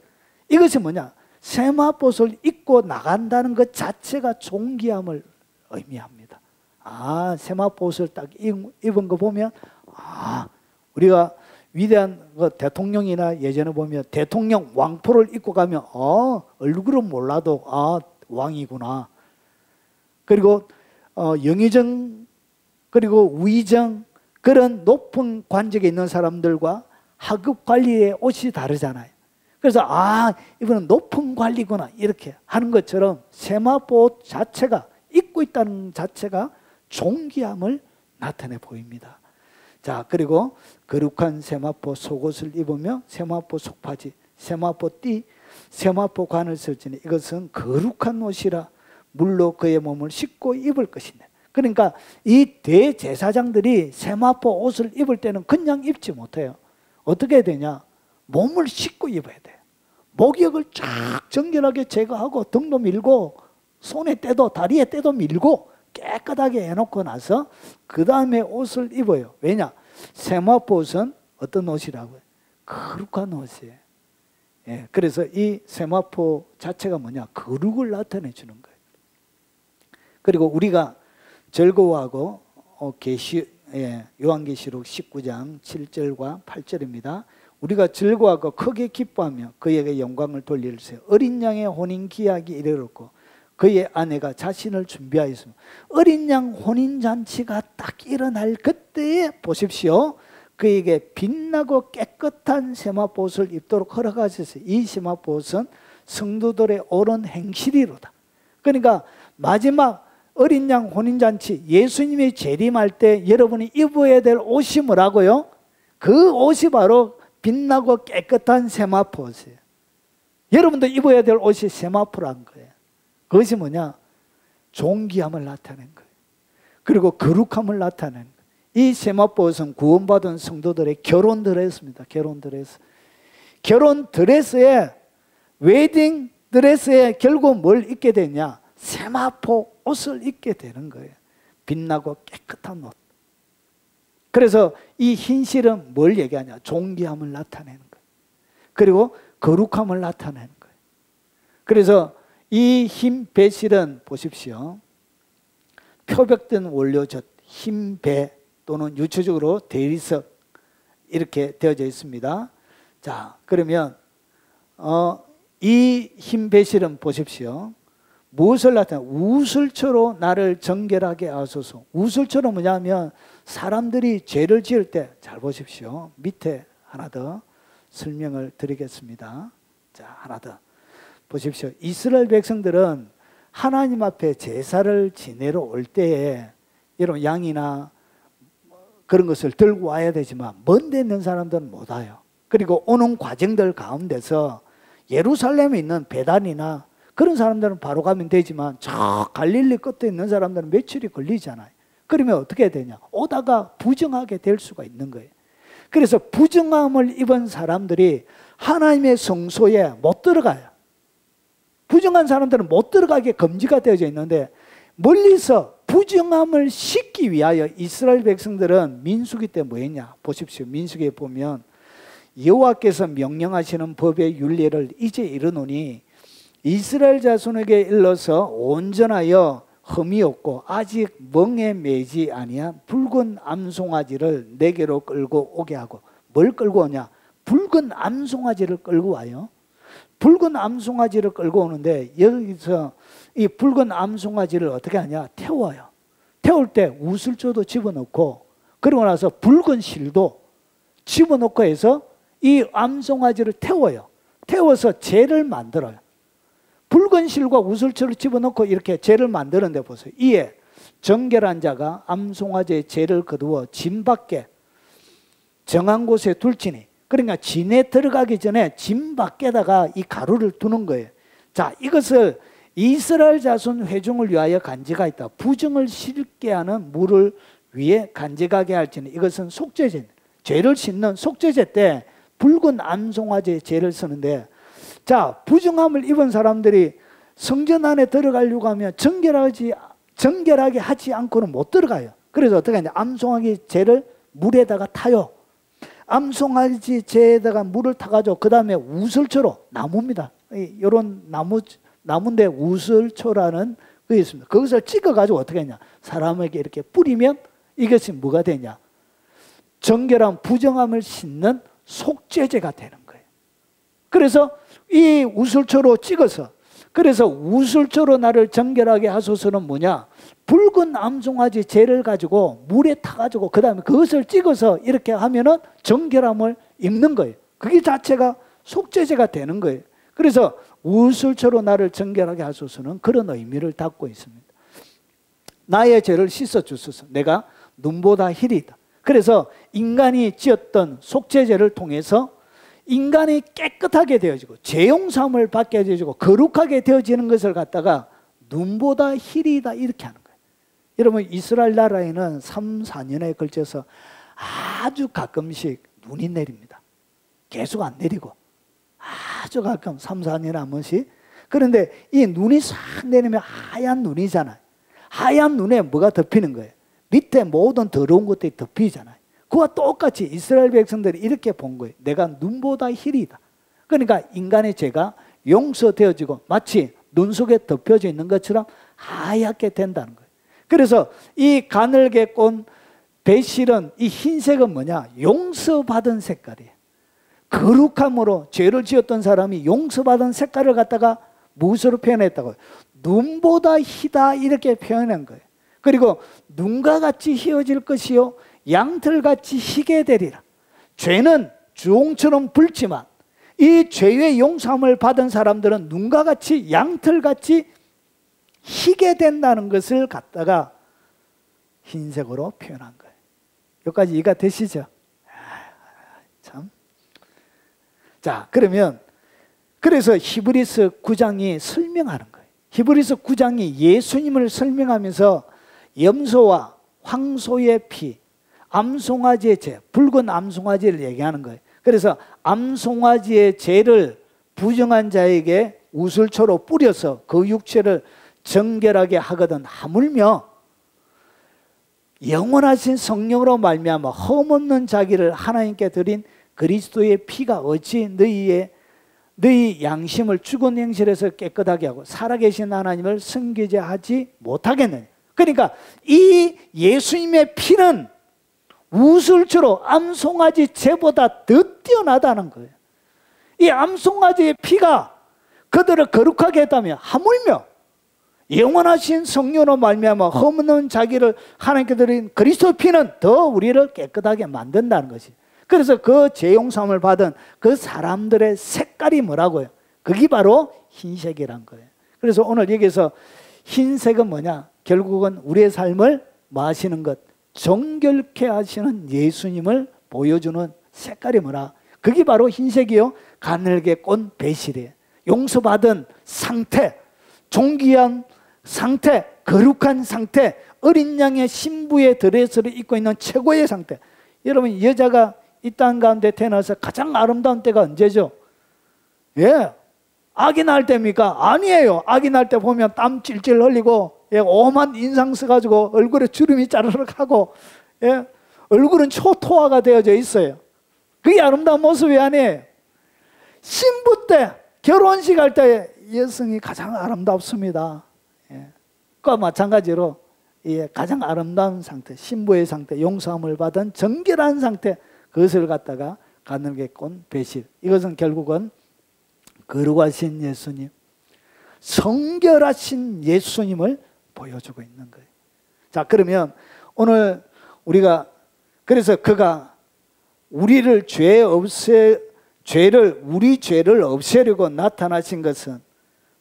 이것이 뭐냐? 세마포 옷을 입고 나간다는 것 자체가 존귀함을 의미합니다. 세마포 옷을 딱 입은 거 보면 우리가 위대한 대통령이나 예전에 보면 대통령 왕포를 입고 가면 얼굴은 몰라도 왕이구나. 그리고 영의정 그리고 우의정 그런 높은 관직에 있는 사람들과 하급 관리의 옷이 다르잖아요. 그래서 이분은 높은 관리구나 이렇게 하는 것처럼 세마포 옷 자체가, 입고 있다는 자체가 존귀함을 나타내 보입니다. 자, 그리고 거룩한 세마포 속옷을 입으며 세마포 속바지, 세마포 띠, 세마포 관을 쓸지니 이것은 거룩한 옷이라 물로 그의 몸을 씻고 입을 것이네. 그러니까 이 대제사장들이 세마포 옷을 입을 때는 그냥 입지 못해요. 어떻게 해야 되냐? 몸을 씻고 입어야 돼요. 목욕을 쫙 정결하게 제거하고 등도 밀고 손에 때도 다리에 때도 밀고 깨끗하게 해놓고 나서 그 다음에 옷을 입어요. 왜냐? 세마포 옷은 어떤 옷이라고요? 거룩한 옷이에요. 예, 그래서 이 세마포 자체가 뭐냐? 거룩을 나타내 주는 거예요. 그리고 우리가 즐거워하고 요한계시록 19장 7절과 8절입니다. 우리가 즐거워하고 크게 기뻐하며 그에게 영광을 돌릴세. 어린 양의 혼인 기약이 이르렀고 그의 아내가 자신을 준비하였습니다. 어린 양 혼인잔치가 딱 일어날 그때에 보십시오. 그에게 빛나고 깨끗한 세마포옷을 입도록 허락하셨어요. 이 세마포옷은 성도들의 옳은 행실이로다. 그러니까 마지막 어린 양 혼인잔치, 예수님이 재림할 때 여러분이 입어야 될 옷이 뭐라고요? 그 옷이 바로 빛나고 깨끗한 세마포옷이에요. 여러분도 입어야 될 옷이 세마포란 거예요. 그것이 뭐냐? 존귀함을 나타낸 거예요. 그리고 거룩함을 나타낸 거예요. 이 세마포옷은 구원받은 성도들의 결혼 드레스입니다. 결혼 드레스. 결혼 드레스에, 웨딩 드레스에 결국 뭘 입게 되냐? 세마포 옷을 입게 되는 거예요. 빛나고 깨끗한 옷. 그래서 이 흰실은 뭘 얘기하냐? 존귀함을 나타내는 거예요. 그리고 거룩함을 나타내는 거예요. 그래서 이 흰 배실은 보십시오. 표백된 원료젓, 흰 배 또는 유추적으로 대리석 이렇게 되어져 있습니다. 자, 그러면 이 흰 배실은 보십시오. 무엇을 나타내? 우슬초로 나를 정결하게 하소서. 우슬초로 뭐냐면 사람들이 죄를 지을 때, 잘 보십시오. 밑에 하나 더 설명을 드리겠습니다. 자, 하나 더 보십시오. 이스라엘 백성들은 하나님 앞에 제사를 지내러 올 때에 이런 양이나 그런 것을 들고 와야 되지만 먼 데 있는 사람들은 못 와요. 그리고 오는 과정들 가운데서 예루살렘에 있는 베단이나 그런 사람들은 바로 가면 되지만 저 갈릴리 끝에 있는 사람들은 며칠이 걸리잖아요. 그러면 어떻게 해야 되냐? 오다가 부정하게 될 수가 있는 거예요. 그래서 부정함을 입은 사람들이 하나님의 성소에 못 들어가요. 부정한 사람들은 못 들어가게 금지가 되어져 있는데 멀리서 부정함을 씻기 위하여 이스라엘 백성들은 민수기 때 뭐 했냐? 보십시오. 민수기에 보면 여호와께서 명령하시는 법의 율례를 이제 이르노니 이스라엘 자손에게 일러서 온전하여 흠이 없고 아직 멍에 매지 아니한 붉은 암송아지를 내게로 끌고 오게 하고. 뭘 끌고 오냐? 붉은 암송아지를 끌고 와요. 붉은 암송아지를 끌고 오는데 여기서 이 붉은 암송아지를 어떻게 하냐? 태워요. 태울 때 우슬초도 집어넣고 그러고 나서 붉은 실도 집어넣고 해서 이 암송아지를 태워요. 태워서 재를 만들어요. 붉은 실과 우슬초를 집어넣고 이렇게 재를 만드는데 보세요. 이에 정결한 자가 암송아지의 재를 거두어 진 밖에 정한 곳에 둘지니, 그러니까 진에 들어가기 전에 진 밖에다가 이 가루를 두는 거예요. 자, 이것을 이스라엘 자손 회중을 위하여 간직하였다. 부정을 씻게 하는 물을 위에 간직하게 할지니 이것은 속죄제, 죄를 씻는 속죄제 때 붉은 암송아지의 죄를 쓰는데, 자, 부정함을 입은 사람들이 성전 안에 들어가려고 하면 정결하게 하지 않고는 못 들어가요. 그래서 어떻게 하냐? 암송아지 죄를 물에다가 타요. 암송아지 죄에다가 물을 타가지고 그 다음에 우슬초로, 나무입니다. 이런 나무인데 우슬초라는 그게 있습니다. 그것을 찍어가지고 어떻게 했냐? 사람에게 이렇게 뿌리면 이것이 뭐가 되냐? 정결한 부정함을 씻는 속죄제가 되는 거예요. 그래서 이 우슬초로 찍어서, 그래서 우슬초로 나를 정결하게 하소서는 뭐냐? 붉은 암송아지 재를 가지고 물에 타가지고 그 다음에 그것을 찍어서 이렇게 하면은 정결함을 입는 거예요. 그게 자체가 속죄제가 되는 거예요. 그래서 우슬초로 나를 정결하게 하소서는 그런 의미를 담고 있습니다. 나의 죄를 씻어 주소서. 내가 눈보다 희리다. 그래서 인간이 지었던 속죄제를 통해서 인간이 깨끗하게 되어지고 죄용서함을 받게 되어지고 거룩하게 되어지는 것을 갖다가 눈보다 희리다 이렇게 하는 거예요. 여러분, 이스라엘 나라에는 3, 4년에 걸쳐서 아주 가끔씩 눈이 내립니다. 계속 안 내리고 아주 가끔 3, 4년에 한 번씩. 그런데 이 눈이 싹 내리면 하얀 눈이잖아요. 하얀 눈에 뭐가 덮이는 거예요? 밑에 모든 더러운 것들이 덮이잖아요. 그와 똑같이 이스라엘 백성들이 이렇게 본 거예요. 내가 눈보다 희리다. 그러니까 인간의 죄가 용서되어지고 마치 눈 속에 덮여져 있는 것처럼 하얗게 된다는 거예요. 그래서 이 가늘게 꼰 배실은, 이 흰색은 뭐냐? 용서받은 색깔이에요. 거룩함으로 죄를 지었던 사람이 용서받은 색깔을 갖다가 무엇으로 표현했다고요? 눈보다 희다 이렇게 표현한 거예요. 그리고 눈과 같이 희어질 것이요 양털같이 희게 되리라. 죄는 주홍처럼 붉지만 이 죄의 용서함을 받은 사람들은 눈과 같이 양털같이 희게 된다는 것을 갖다가 흰색으로 표현한 거예요. 여기까지 이해가 되시죠? 참. 자, 그러면 그래서 히브리서 9장이 설명하는 거예요. 히브리서 9장이 예수님을 설명하면서 염소와 황소의 피, 암송아지의 죄, 붉은 암송아지를 얘기하는 거예요. 그래서 암송아지의 죄를 부정한 자에게 우슬초로 뿌려서 그 육체를 정결하게 하거든 하물며 영원하신 성령으로 말미암아 흠없는 자기를 하나님께 드린 그리스도의 피가 어찌 너희 양심을 죽은 행실에서 깨끗하게 하고 살아계신 하나님을 섬기게 하지 못하겠느냐. 그러니까 이 예수님의 피는 우슬초로 암송아지 죄보다 더 뛰어나다는 거예요. 이 암송아지의 피가 그들을 거룩하게 했다면 하물며 영원하신 성령으로 말미암아 흠없는 자기를 하나님께 드린 그리스도의 피는 더 우리를 깨끗하게 만든다는 것이. 그래서 그 죄용서함을 받은 그 사람들의 색깔이 뭐라고요? 그게 바로 흰색이란 거예요. 그래서 오늘 여기서 흰색은 뭐냐? 결국은 우리의 삶을 뭐 하시는 것? 정결케 하시는 예수님을 보여주는 색깔이 뭐라? 그게 바로 흰색이요 가늘게 꼰 배실이에요. 용서받은 상태, 존귀한 상태, 거룩한 상태, 어린 양의 신부의 드레스를 입고 있는 최고의 상태. 여러분, 여자가 이 땅 가운데 태어나서 가장 아름다운 때가 언제죠? 예, 아기 낳을 때입니까? 아니에요. 아기 낳을 때 보면 땀 찔찔 흘리고, 예, 오만 인상 써가지고 얼굴에 주름이 짜르륵 하고, 예, 얼굴은 초토화가 되어져 있어요. 그게 아름다운 모습이 아니에요. 신부 때, 결혼식 할 때 여성이 가장 아름답습니다. 예. 그와 마찬가지로 가장 아름다운 상태, 신부의 상태, 용서함을 받은 정결한 상태, 그것을 갖다가 가늘게 꼰 배실. 이것은 결국은 거룩하신 예수님, 성결하신 예수님을 보여주고 있는 거예요. 자, 그러면 오늘 우리가 그래서 그가 우리 죄를 없애려고 나타나신 것은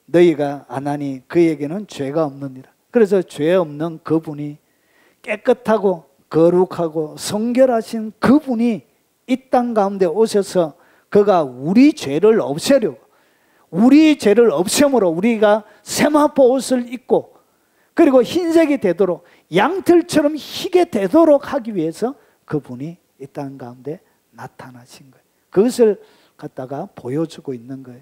너희가 아나니 그에게는 죄가 없느니라. 그래서 죄 없는 그분이, 깨끗하고 거룩하고 성결하신 그분이 이 땅 가운데 오셔서 그가 우리 죄를 없애려고, 우리 죄를 없애므로 우리가 세마포 옷을 입고 그리고 흰색이 되도록, 양털처럼 희게 되도록 하기 위해서 그분이 이 땅 가운데 나타나신 거예요. 그것을 갖다가 보여주고 있는 거예요.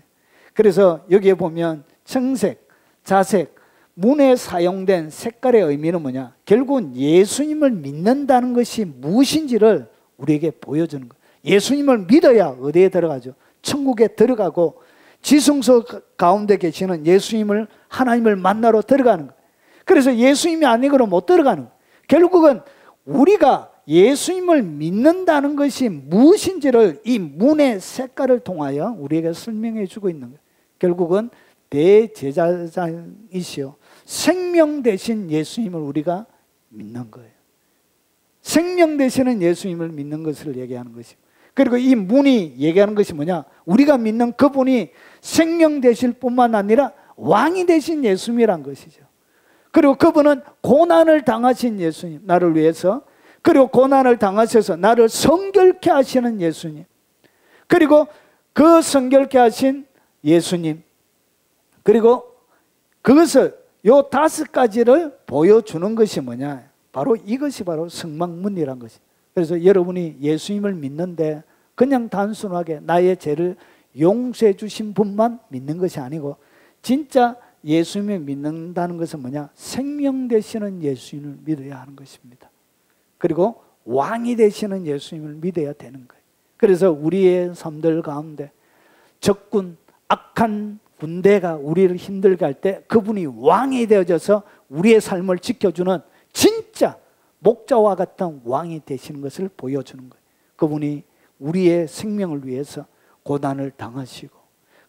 그래서 여기에 보면 청색, 자색, 문에 사용된 색깔의 의미는 뭐냐? 결국은 예수님을 믿는다는 것이 무엇인지를 우리에게 보여주는 거예요. 예수님을 믿어야 어디에 들어가죠? 천국에 들어가고 지성소 가운데 계시는 예수님을, 하나님을 만나러 들어가는 거예요. 그래서 예수님이 아니고는 못 들어가는 거예요. 결국은 우리가 예수님을 믿는다는 것이 무엇인지를 이 문의 색깔을 통하여 우리에게 설명해 주고 있는 거예요. 결국은 대제사장이시오 생명 되신 예수님을 우리가 믿는 거예요. 생명 되시는 예수님을 믿는 것을 얘기하는 것이고, 그리고 이 문이 얘기하는 것이 뭐냐? 우리가 믿는 그분이 생명 되실 뿐만 아니라 왕이 되신 예수님이란 것이죠. 그리고 그분은 고난을 당하신 예수님, 나를 위해서. 그리고 고난을 당하셔서 나를 성결케 하시는 예수님. 그리고 그 성결케 하신 예수님, 그리고 그것을 요 5가지를 보여주는 것이 뭐냐? 바로 이것이 바로 성막문이란 것이. 그래서 여러분이 예수님을 믿는데 그냥 단순하게 나의 죄를 용서해 주신 분만 믿는 것이 아니고, 진짜 예수님을 믿는다는 것은 뭐냐? 생명 되시는 예수님을 믿어야 하는 것입니다. 그리고 왕이 되시는 예수님을 믿어야 되는 거예요. 그래서 우리의 삶들 가운데 적군, 악한 군대가 우리를 힘들게 할 때 그분이 왕이 되어져서 우리의 삶을 지켜주는 진짜 목자와 같은 왕이 되시는 것을 보여주는 거예요. 그분이 우리의 생명을 위해서 고난을 당하시고,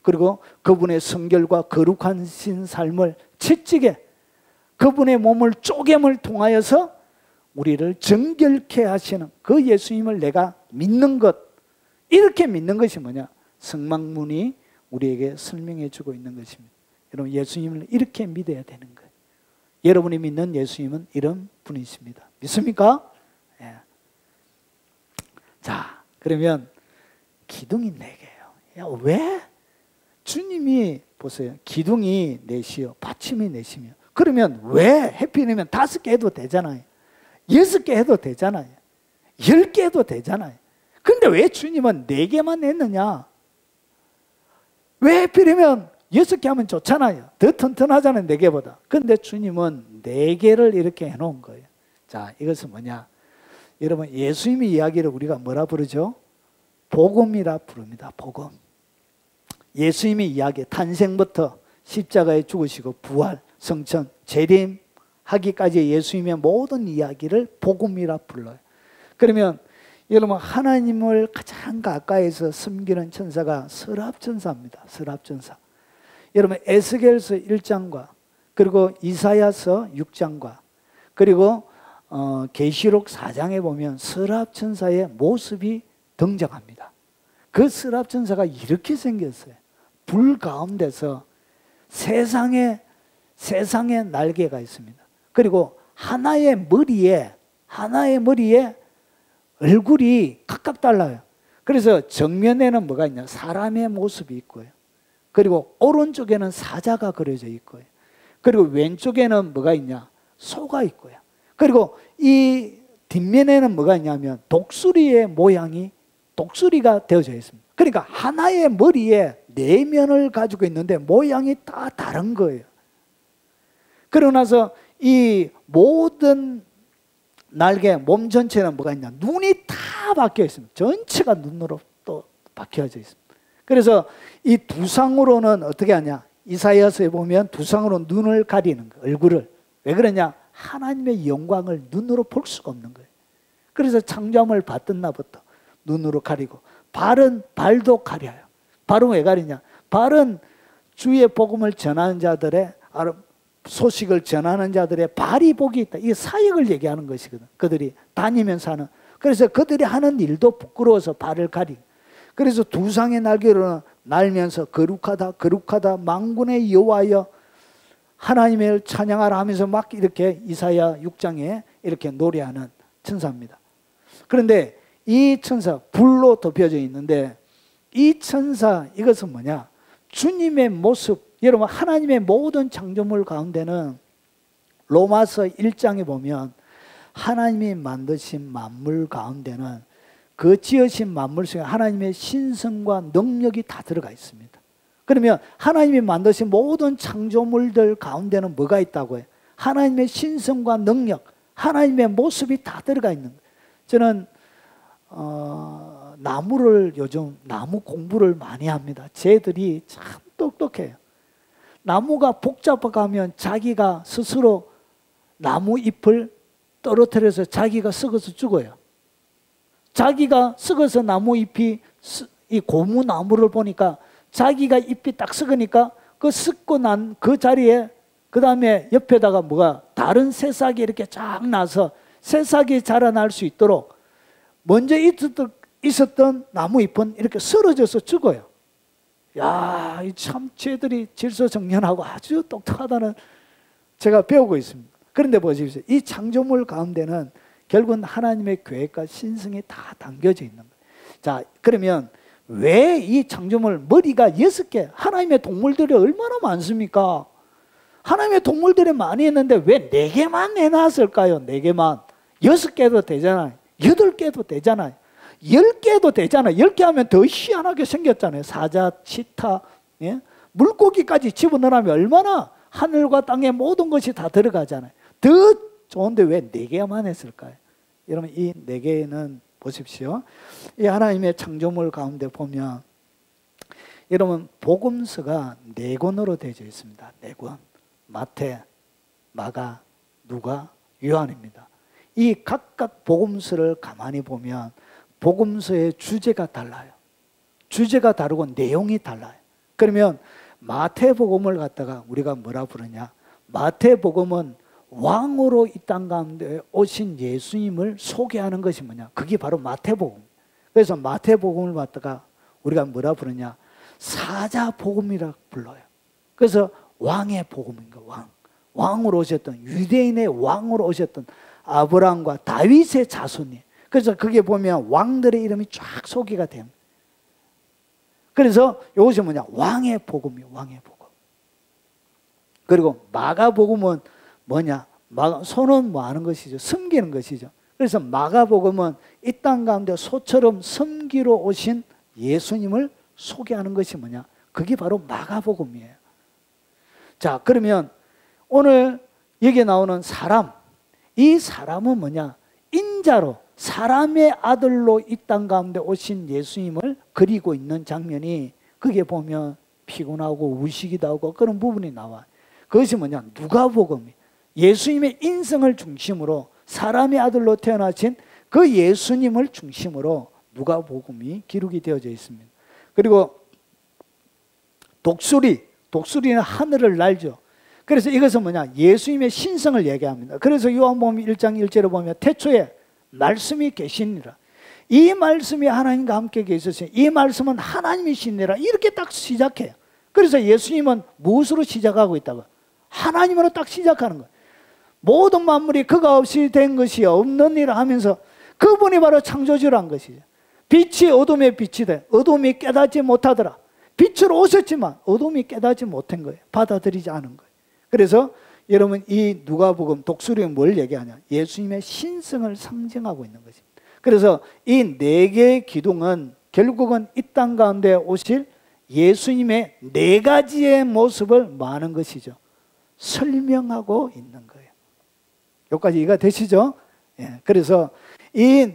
그리고 그분의 성결과 거룩하신 삶을 채찍에 그분의 몸을 쪼개물 통하여서 우리를 정결케 하시는 그 예수님을 내가 믿는 것, 이렇게 믿는 것이 뭐냐? 성막문이 우리에게 설명해 주고 있는 것입니다. 여러분, 예수님을 이렇게 믿어야 되는 거예요. 여러분이 믿는 예수님은 이런 분이십니다. 믿습니까? 예. 자, 그러면 기둥이 4개예요. 야, 왜? 주님이 보세요. 기둥이 4시요, 받침이 4시며. 그러면 왜 해피이면 5개 해도 되잖아요. 6개 해도 되잖아요. 10개 해도 되잖아요. 근데 왜 주님은 4개만 했느냐? 왜 해피이면 6개 하면 좋잖아요. 더 튼튼하잖아요, 4개보다. 근데 주님은 4개를 이렇게 해놓은 거예요. 자, 이것은 뭐냐? 여러분, 예수님의 이야기를 우리가 뭐라 부르죠? 복음이라 부릅니다. 복음. 예수님의 이야기, 탄생부터 십자가에 죽으시고 부활, 성천, 재림하기까지 예수님의 모든 이야기를 복음이라 불러요. 그러면 여러분, 하나님을 가장 가까이서 섬기는 천사가 서랍천사입니다. 서랍천사. 여러분, 에스겔서 1장과 그리고 이사야서 6장과 그리고 계시록 4장에 보면 서랍천사의 모습이 등장합니다. 그 서랍천사가 이렇게 생겼어요. 불 가운데서 세상에 날개가 있습니다. 그리고 하나의 머리에 얼굴이 각각 달라요. 그래서 정면에는 뭐가 있냐? 사람의 모습이 있고요. 그리고 오른쪽에는 사자가 그려져 있고요. 그리고 왼쪽에는 뭐가 있냐? 소가 있고요. 그리고 이 뒷면에는 뭐가 있냐면 독수리의 모양이 독수리가 되어져 있습니다. 그러니까 하나의 머리에 4면을 가지고 있는데 모양이 다 다른 거예요. 그러고 나서 이 모든 날개, 몸 전체는 뭐가 있냐? 눈이 다 박혀 있습니다. 전체가 눈으로 또 박혀져 있습니다. 그래서 이 두상으로는 어떻게 하냐? 이사야서에 보면 두상으로 눈을 가리는 거예요. 얼굴을. 왜 그러냐? 하나님의 영광을 눈으로 볼 수가 없는 거예요. 그래서 창조함을 받던 나부터 눈으로 가리고, 발도 가려요. 발은 왜 가리냐? 발은 주의 복음을 전하는 자들의, 소식을 전하는 자들의 발이 복이 있다. 이게 사역을 얘기하는 것이거든. 그들이 다니면서 하는. 그래서 그들이 하는 일도 부끄러워서 발을 가리고, 그래서 두 상의 날개로 날면서 거룩하다 거룩하다 만군의 여호와여 하나님을 찬양하라 하면서 막 이렇게 이사야 6장에 이렇게 노래하는 천사입니다. 그런데 이 천사 불로 덮여져 있는데, 이 천사 이것은 뭐냐? 주님의 모습. 여러분, 하나님의 모든 창조물 가운데는 로마서 1장에 보면 하나님이 만드신 만물 가운데는 그 지으신 만물 속에 하나님의 신성과 능력이 다 들어가 있습니다. 그러면 하나님이 만드신 모든 창조물들 가운데는 뭐가 있다고 해요? 하나님의 신성과 능력, 하나님의 모습이 다 들어가 있는 거예요. 저는 나무를 요즘 나무 공부를 많이 합니다. 쟤들이 참 똑똑해요. 나무가 복잡하면 자기가 스스로 나무 잎을 떨어뜨려서 자기가 썩어서 죽어요. 자기가 썩어서 나무 잎이, 이 고무나무를 보니까 자기가 잎이 딱 썩으니까 그 썩고 난 그 자리에 그 다음에 옆에다가 뭐가 다른 새싹이 이렇게 쫙 나서 새싹이 자라날 수 있도록 먼저 있었던 나무 잎은 이렇게 쓰러져서 죽어요. 야, 참 쟤들이 질서정연하고 아주 똑똑하다는 제가 배우고 있습니다. 그런데 보십시오. 이 창조물 가운데는 결국은 하나님의 계획과 신성이 다 담겨져 있는 거예요. 자, 그러면 왜 이 창조물 머리가 6개, 하나님의 동물들이 얼마나 많습니까? 하나님의 동물들이 많이 했는데 왜 4개만 내놨을까요? 4개만. 6개도 되잖아요. 8개도 되잖아요. 10개도 되잖아요. 10개 하면 더 희한하게 생겼잖아요. 사자, 치타, 예? 물고기까지 집어넣으면 얼마나 하늘과 땅의 모든 것이 다 들어가잖아요. 더 좋은데 왜 4개만 했을까요? 여러분, 이 4개는 보십시오. 이 하나님의 창조물 가운데 보면 여러분, 복음서가 4권으로 되어 있습니다. 4권. 마태, 마가, 누가, 요한입니다. 이 각각 복음서를 가만히 보면 복음서의 주제가 달라요. 주제가 다르고 내용이 달라요. 그러면 마태복음을 갖다가 우리가 뭐라 부르냐? 마태복음은 왕으로 이 땅 가운데 오신 예수님을 소개하는 것이 뭐냐? 그게 바로 마태복음. 그래서 마태복음을 갖다가 우리가 뭐라 부르냐? 사자복음이라고 불러요. 그래서 왕의 복음인 거예요. 왕으로 오셨던, 유대인의 왕으로 오셨던 아브라함과 다윗의 자손이. 그래서 그게 보면 왕들의 이름이 쫙 소개가 됩니다. 그래서 이것이 뭐냐? 왕의 복음이에요. 왕의 복음. 그리고 마가복음은 뭐냐? 소는 뭐 하는 것이죠? 섬기는 것이죠. 그래서 마가복음은 이 땅 가운데 소처럼 섬기러 오신 예수님을 소개하는 것이 뭐냐? 그게 바로 마가복음이에요. 자, 그러면 오늘 여기에 나오는 사람, 이 사람은 뭐냐? 인자로, 사람의 아들로 이 땅 가운데 오신 예수님을 그리고 있는 장면이, 그게 보면 피곤하고 우시기도 하고 그런 부분이 나와요. 그것이 뭐냐? 누가복음이 예수님의 인성을 중심으로 사람의 아들로 태어나신 그 예수님을 중심으로 누가복음이 기록이 되어져 있습니다. 그리고 독수리는 하늘을 날죠. 그래서 이것은 뭐냐? 예수님의 신성을 얘기합니다. 그래서 요한복음 1장 1절에 보면 태초에 말씀이 계시니라. 이 말씀이 하나님과 함께 계셨어요. 이 말씀은 하나님이시니라. 이렇게 딱 시작해요. 그래서 예수님은 무엇으로 시작하고 있다고? 하나님으로 딱 시작하는 거예요. 모든 만물이 그가 없이 된 것이 없느니라 하면서 그분이 바로 창조주를 한 것이죠. 빛이 어둠의 빛이 돼. 어둠이 깨닫지 못하더라. 빛으로 오셨지만 어둠이 깨닫지 못한 거예요. 받아들이지 않은 거예요. 그래서 여러분, 이 누가복음 독수리는 뭘 얘기하냐? 예수님의 신성을 상징하고 있는 것입니다. 그래서 이 4개의 기둥은 결국은 이 땅 가운데 오실 예수님의 4가지의 모습을 뭐 하는 것이죠? 설명하고 있는 거예요. 여기까지 이해가 되시죠? 예, 그래서 이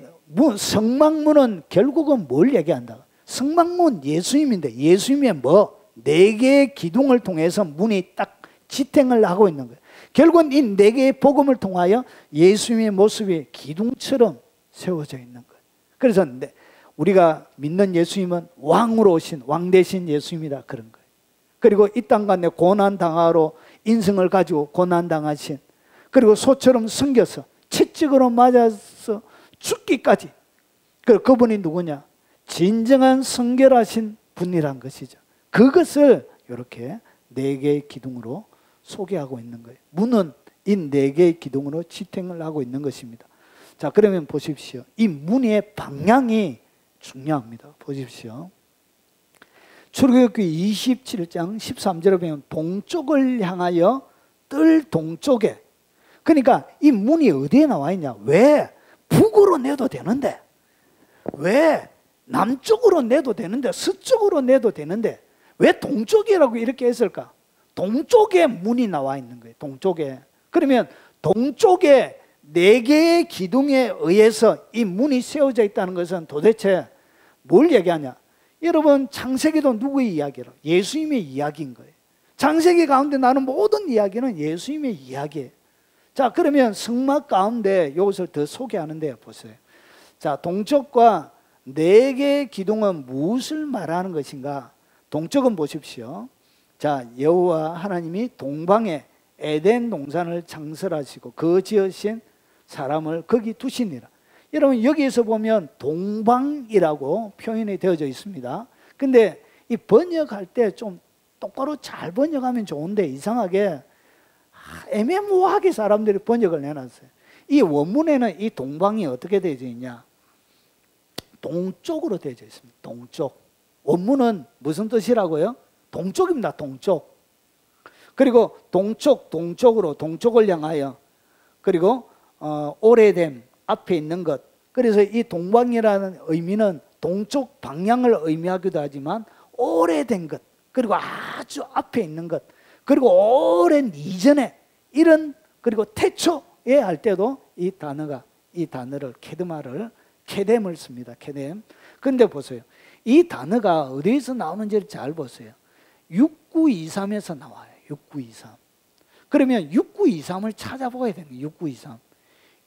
성막문은 결국은 뭘 얘기한다? 성막문 예수님인데 예수님의 뭐 4개의 기둥을 통해서 문이 딱 지탱을 하고 있는 거예요. 결국은 이 네 개의 복음을 통하여 예수님의 모습이 기둥처럼 세워져 있는 거예요. 그래서 우리가 믿는 예수님은 왕으로 오신, 왕 대신 예수님이다, 그런 거예요. 그리고 이 땅 가운데 고난당하러 인생을 가지고 고난당하신, 그리고 소처럼 섬겨서 채찍으로 맞아서 죽기까지, 그분이 누구냐? 진정한 성결하신 분이란 것이죠. 그것을 이렇게 네 개의 기둥으로 소개하고 있는 거예요. 문은 이 네 개의 기둥으로 지탱을 하고 있는 것입니다. 자, 그러면 보십시오. 이 문의 방향이 중요합니다. 보십시오. 출애굽기 27장 13절에 보면 동쪽을 향하여 뜰 동쪽에, 그러니까 이 문이 어디에 나와 있냐? 왜 북으로 내도 되는데, 왜 남쪽으로 내도 되는데, 서쪽으로 내도 되는데 왜 동쪽이라고 이렇게 했을까? 동쪽에 문이 나와 있는 거예요. 동쪽에. 그러면 동쪽에 네 개의 기둥에 의해서 이 문이 세워져 있다는 것은 도대체 뭘 얘기하냐? 여러분, 창세기도 누구의 이야기로? 예수님의 이야기인 거예요. 창세기 가운데 나는 모든 이야기는 예수님의 이야기예요. 자, 그러면 성막 가운데 이것을 더 소개하는데 보세요. 자, 동쪽과 네 개의 기둥은 무엇을 말하는 것인가? 동쪽은 보십시오. 자, 여호와 하나님이 동방에 에덴 동산을 창설하시고 그 지으신 사람을 거기 두시니라. 여러분, 여기에서 보면 동방이라고 표현이 되어져 있습니다. 근데 이 번역할 때 좀 똑바로 잘 번역하면 좋은데 이상하게 애매모호하게 사람들이 번역을 내놨어요. 이 원문에는 이 동방이 어떻게 되어져 있냐? 동쪽으로 되어져 있습니다. 동쪽. 원문은 무슨 뜻이라고요? 동쪽입니다. 동쪽. 그리고 동쪽으로, 동쪽을 향하여, 그리고 오래됨, 앞에 있는 것. 그래서 이 동방이라는 의미는 동쪽 방향을 의미하기도 하지만 오래된 것, 그리고 아주 앞에 있는 것, 그리고 오랜 이전에 이런, 그리고 태초에 할 때도 이 단어를 케뎀을 씁니다. 케뎀. 근데 보세요. 이 단어가 어디에서 나오는지를 잘 보세요. 6923에서 나와요. 6923. 그러면 6923을 찾아보아야 되는 거예요. 6923.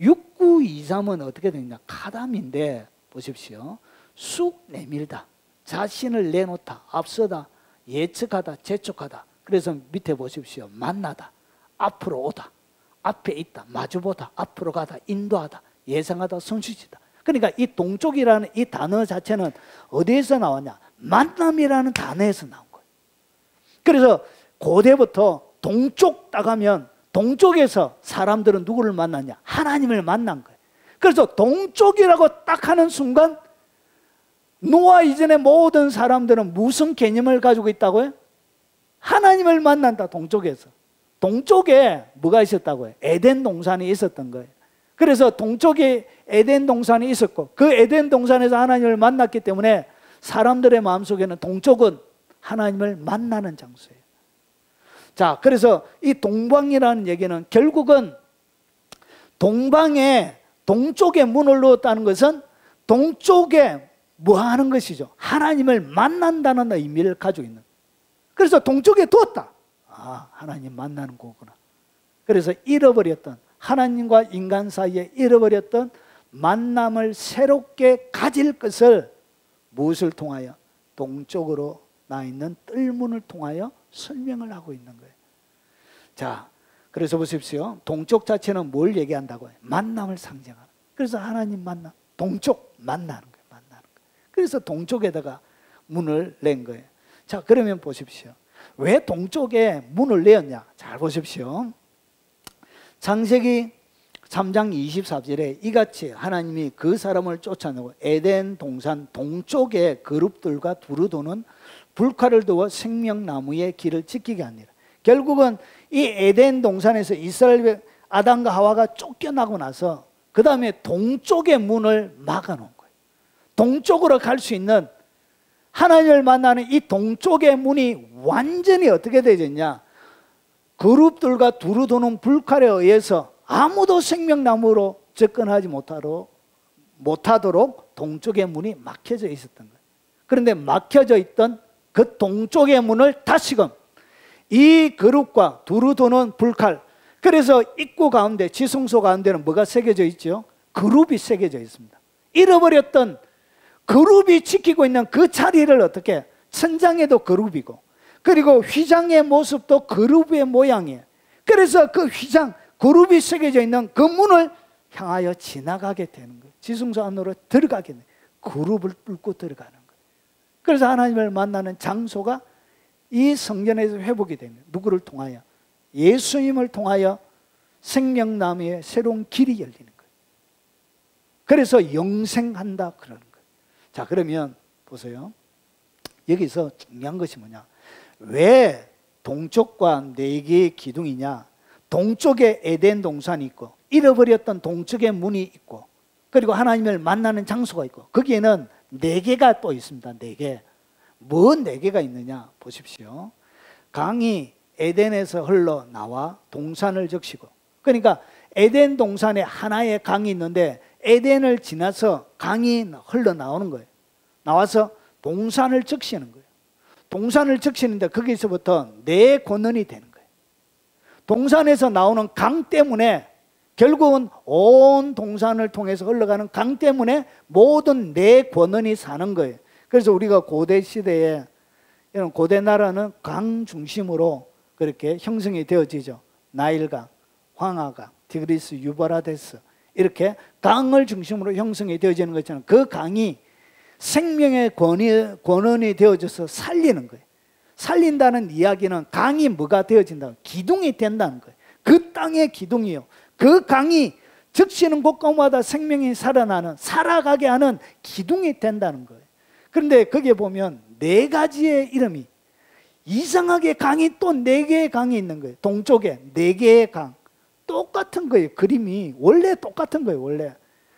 6923은 어떻게 되느냐? 카담인데 보십시오. 쑥 내밀다, 자신을 내놓다, 앞서다, 예측하다, 재촉하다. 그래서 밑에 보십시오. 만나다, 앞으로 오다, 앞에 있다, 마주보다, 앞으로 가다, 인도하다, 예상하다, 손쉬지다. 그러니까 이 동쪽이라는 이 단어 자체는 어디에서 나왔냐? 만남이라는 단어에서 나온 거예요. 그래서 고대부터 동쪽 딱 하면 동쪽에서 사람들은 누구를 만났냐? 하나님을 만난 거예요. 그래서 동쪽이라고 딱 하는 순간 노아 이전의 모든 사람들은 무슨 개념을 가지고 있다고요? 하나님을 만난다. 동쪽에서. 동쪽에 뭐가 있었다고요? 에덴 동산이 있었던 거예요. 그래서 동쪽에 에덴 동산이 있었고 그 에덴 동산에서 하나님을 만났기 때문에 사람들의 마음속에는 동쪽은 하나님을 만나는 장소예요. 자, 그래서 이 동방이라는 얘기는 결국은 동쪽에 문을 넣었다는 것은 동쪽에 뭐 하는 것이죠? 하나님을 만난다는 의미를 가지고 있는. 그래서 동쪽에 두었다. 아, 하나님 만나는 거구나. 그래서 잃어버렸던, 하나님과 인간 사이에 잃어버렸던 만남을 새롭게 가질 것을 무엇을 통하여? 동쪽으로 나 있는 뜰문을 통하여 설명을 하고 있는 거예요. 자, 그래서 보십시오. 동쪽 자체는 뭘 얘기한다고요? 만남을 상징하는. 그래서 하나님 만남, 동쪽 만나는 거예요. 만나는 거예요. 그래서 동쪽에다가 문을 낸 거예요. 자, 그러면 보십시오. 왜 동쪽에 문을 내었냐? 잘 보십시오. 창세기 3장 24절에 이같이 하나님이 그 사람을 쫓아내고 에덴 동산 동쪽에 그룹들과 두루 도는 불칼을 두어 생명나무의 길을 지키게 하니라. 결국은 이 에덴 동산에서 이스라엘 아담과 하와가 쫓겨나고 나서 그 다음에 동쪽의 문을 막아놓은 거예요. 동쪽으로 갈 수 있는 하나님을 만나는 이 동쪽의 문이 완전히 어떻게 되어졌냐? 그룹들과 두루 도는 불칼에 의해서 아무도 생명나무로 접근하지 못하도록 동쪽의 문이 막혀져 있었던 거예요. 그런데 막혀져 있던 그 동쪽의 문을 다시금 이 그룹과 두루 도는 불칼, 그래서 입구 가운데, 지성소 가운데는 뭐가 새겨져 있죠? 그룹이 새겨져 있습니다. 잃어버렸던 그룹이 지키고 있는 그 자리를 어떻게, 천장에도 그룹이고, 그리고 휘장의 모습도 그룹의 모양이에요. 그래서 그 휘장, 그룹이 새겨져 있는 그 문을 향하여 지나가게 되는 거예요. 지성소 안으로 들어가게 되는 거예요. 그룹을 뚫고 들어가는 거예요. 그래서 하나님을 만나는 장소가 이 성전에서 회복이 됩니다. 누구를 통하여? 예수님을 통하여 생명나무의 새로운 길이 열리는 거예요. 그래서 영생한다 그러는 거예요. 자, 그러면 보세요. 여기서 중요한 것이 뭐냐? 왜 동쪽과 네 개의 기둥이냐? 동쪽에 에덴 동산이 있고, 잃어버렸던 동쪽의 문이 있고, 그리고 하나님을 만나는 장소가 있고, 거기에는 네 개가 또 있습니다. 네 개. 뭐 네 개가 있느냐? 보십시오. 강이 에덴에서 흘러나와 동산을 적시고, 그러니까 에덴 동산에 하나의 강이 있는데 에덴을 지나서 강이 흘러나오는 거예요. 나와서 동산을 적시는 거예요. 동산을 적시는데 거기서부터 네 권원이 되는 거예요. 동산에서 나오는 강 때문에, 결국은 온 동산을 통해서 흘러가는 강 때문에 모든 네 권원이 사는 거예요. 그래서 우리가 고대 시대에, 이런 고대 나라는 강 중심으로 그렇게 형성이 되어지죠. 나일강, 황하강, 티그리스, 유브라데스, 이렇게 강을 중심으로 형성이 되어지는 것처럼 그 강이 생명의 권원이 되어져서 살리는 거예요. 살린다는 이야기는 강이 뭐가 되어진다? 기둥이 된다는 거예요. 그 땅의 기둥이요. 그 강이 적시는 곳곳마다 생명이 살아나는, 살아가게 하는 기둥이 된다는 거예요. 그런데 거기에 보면 네 가지의 이름이, 이상하게 강이 또 네 개의 강이 있는 거예요. 동쪽에 네 개의 강. 똑같은 거예요. 그림이 원래 똑같은 거예요. 원래.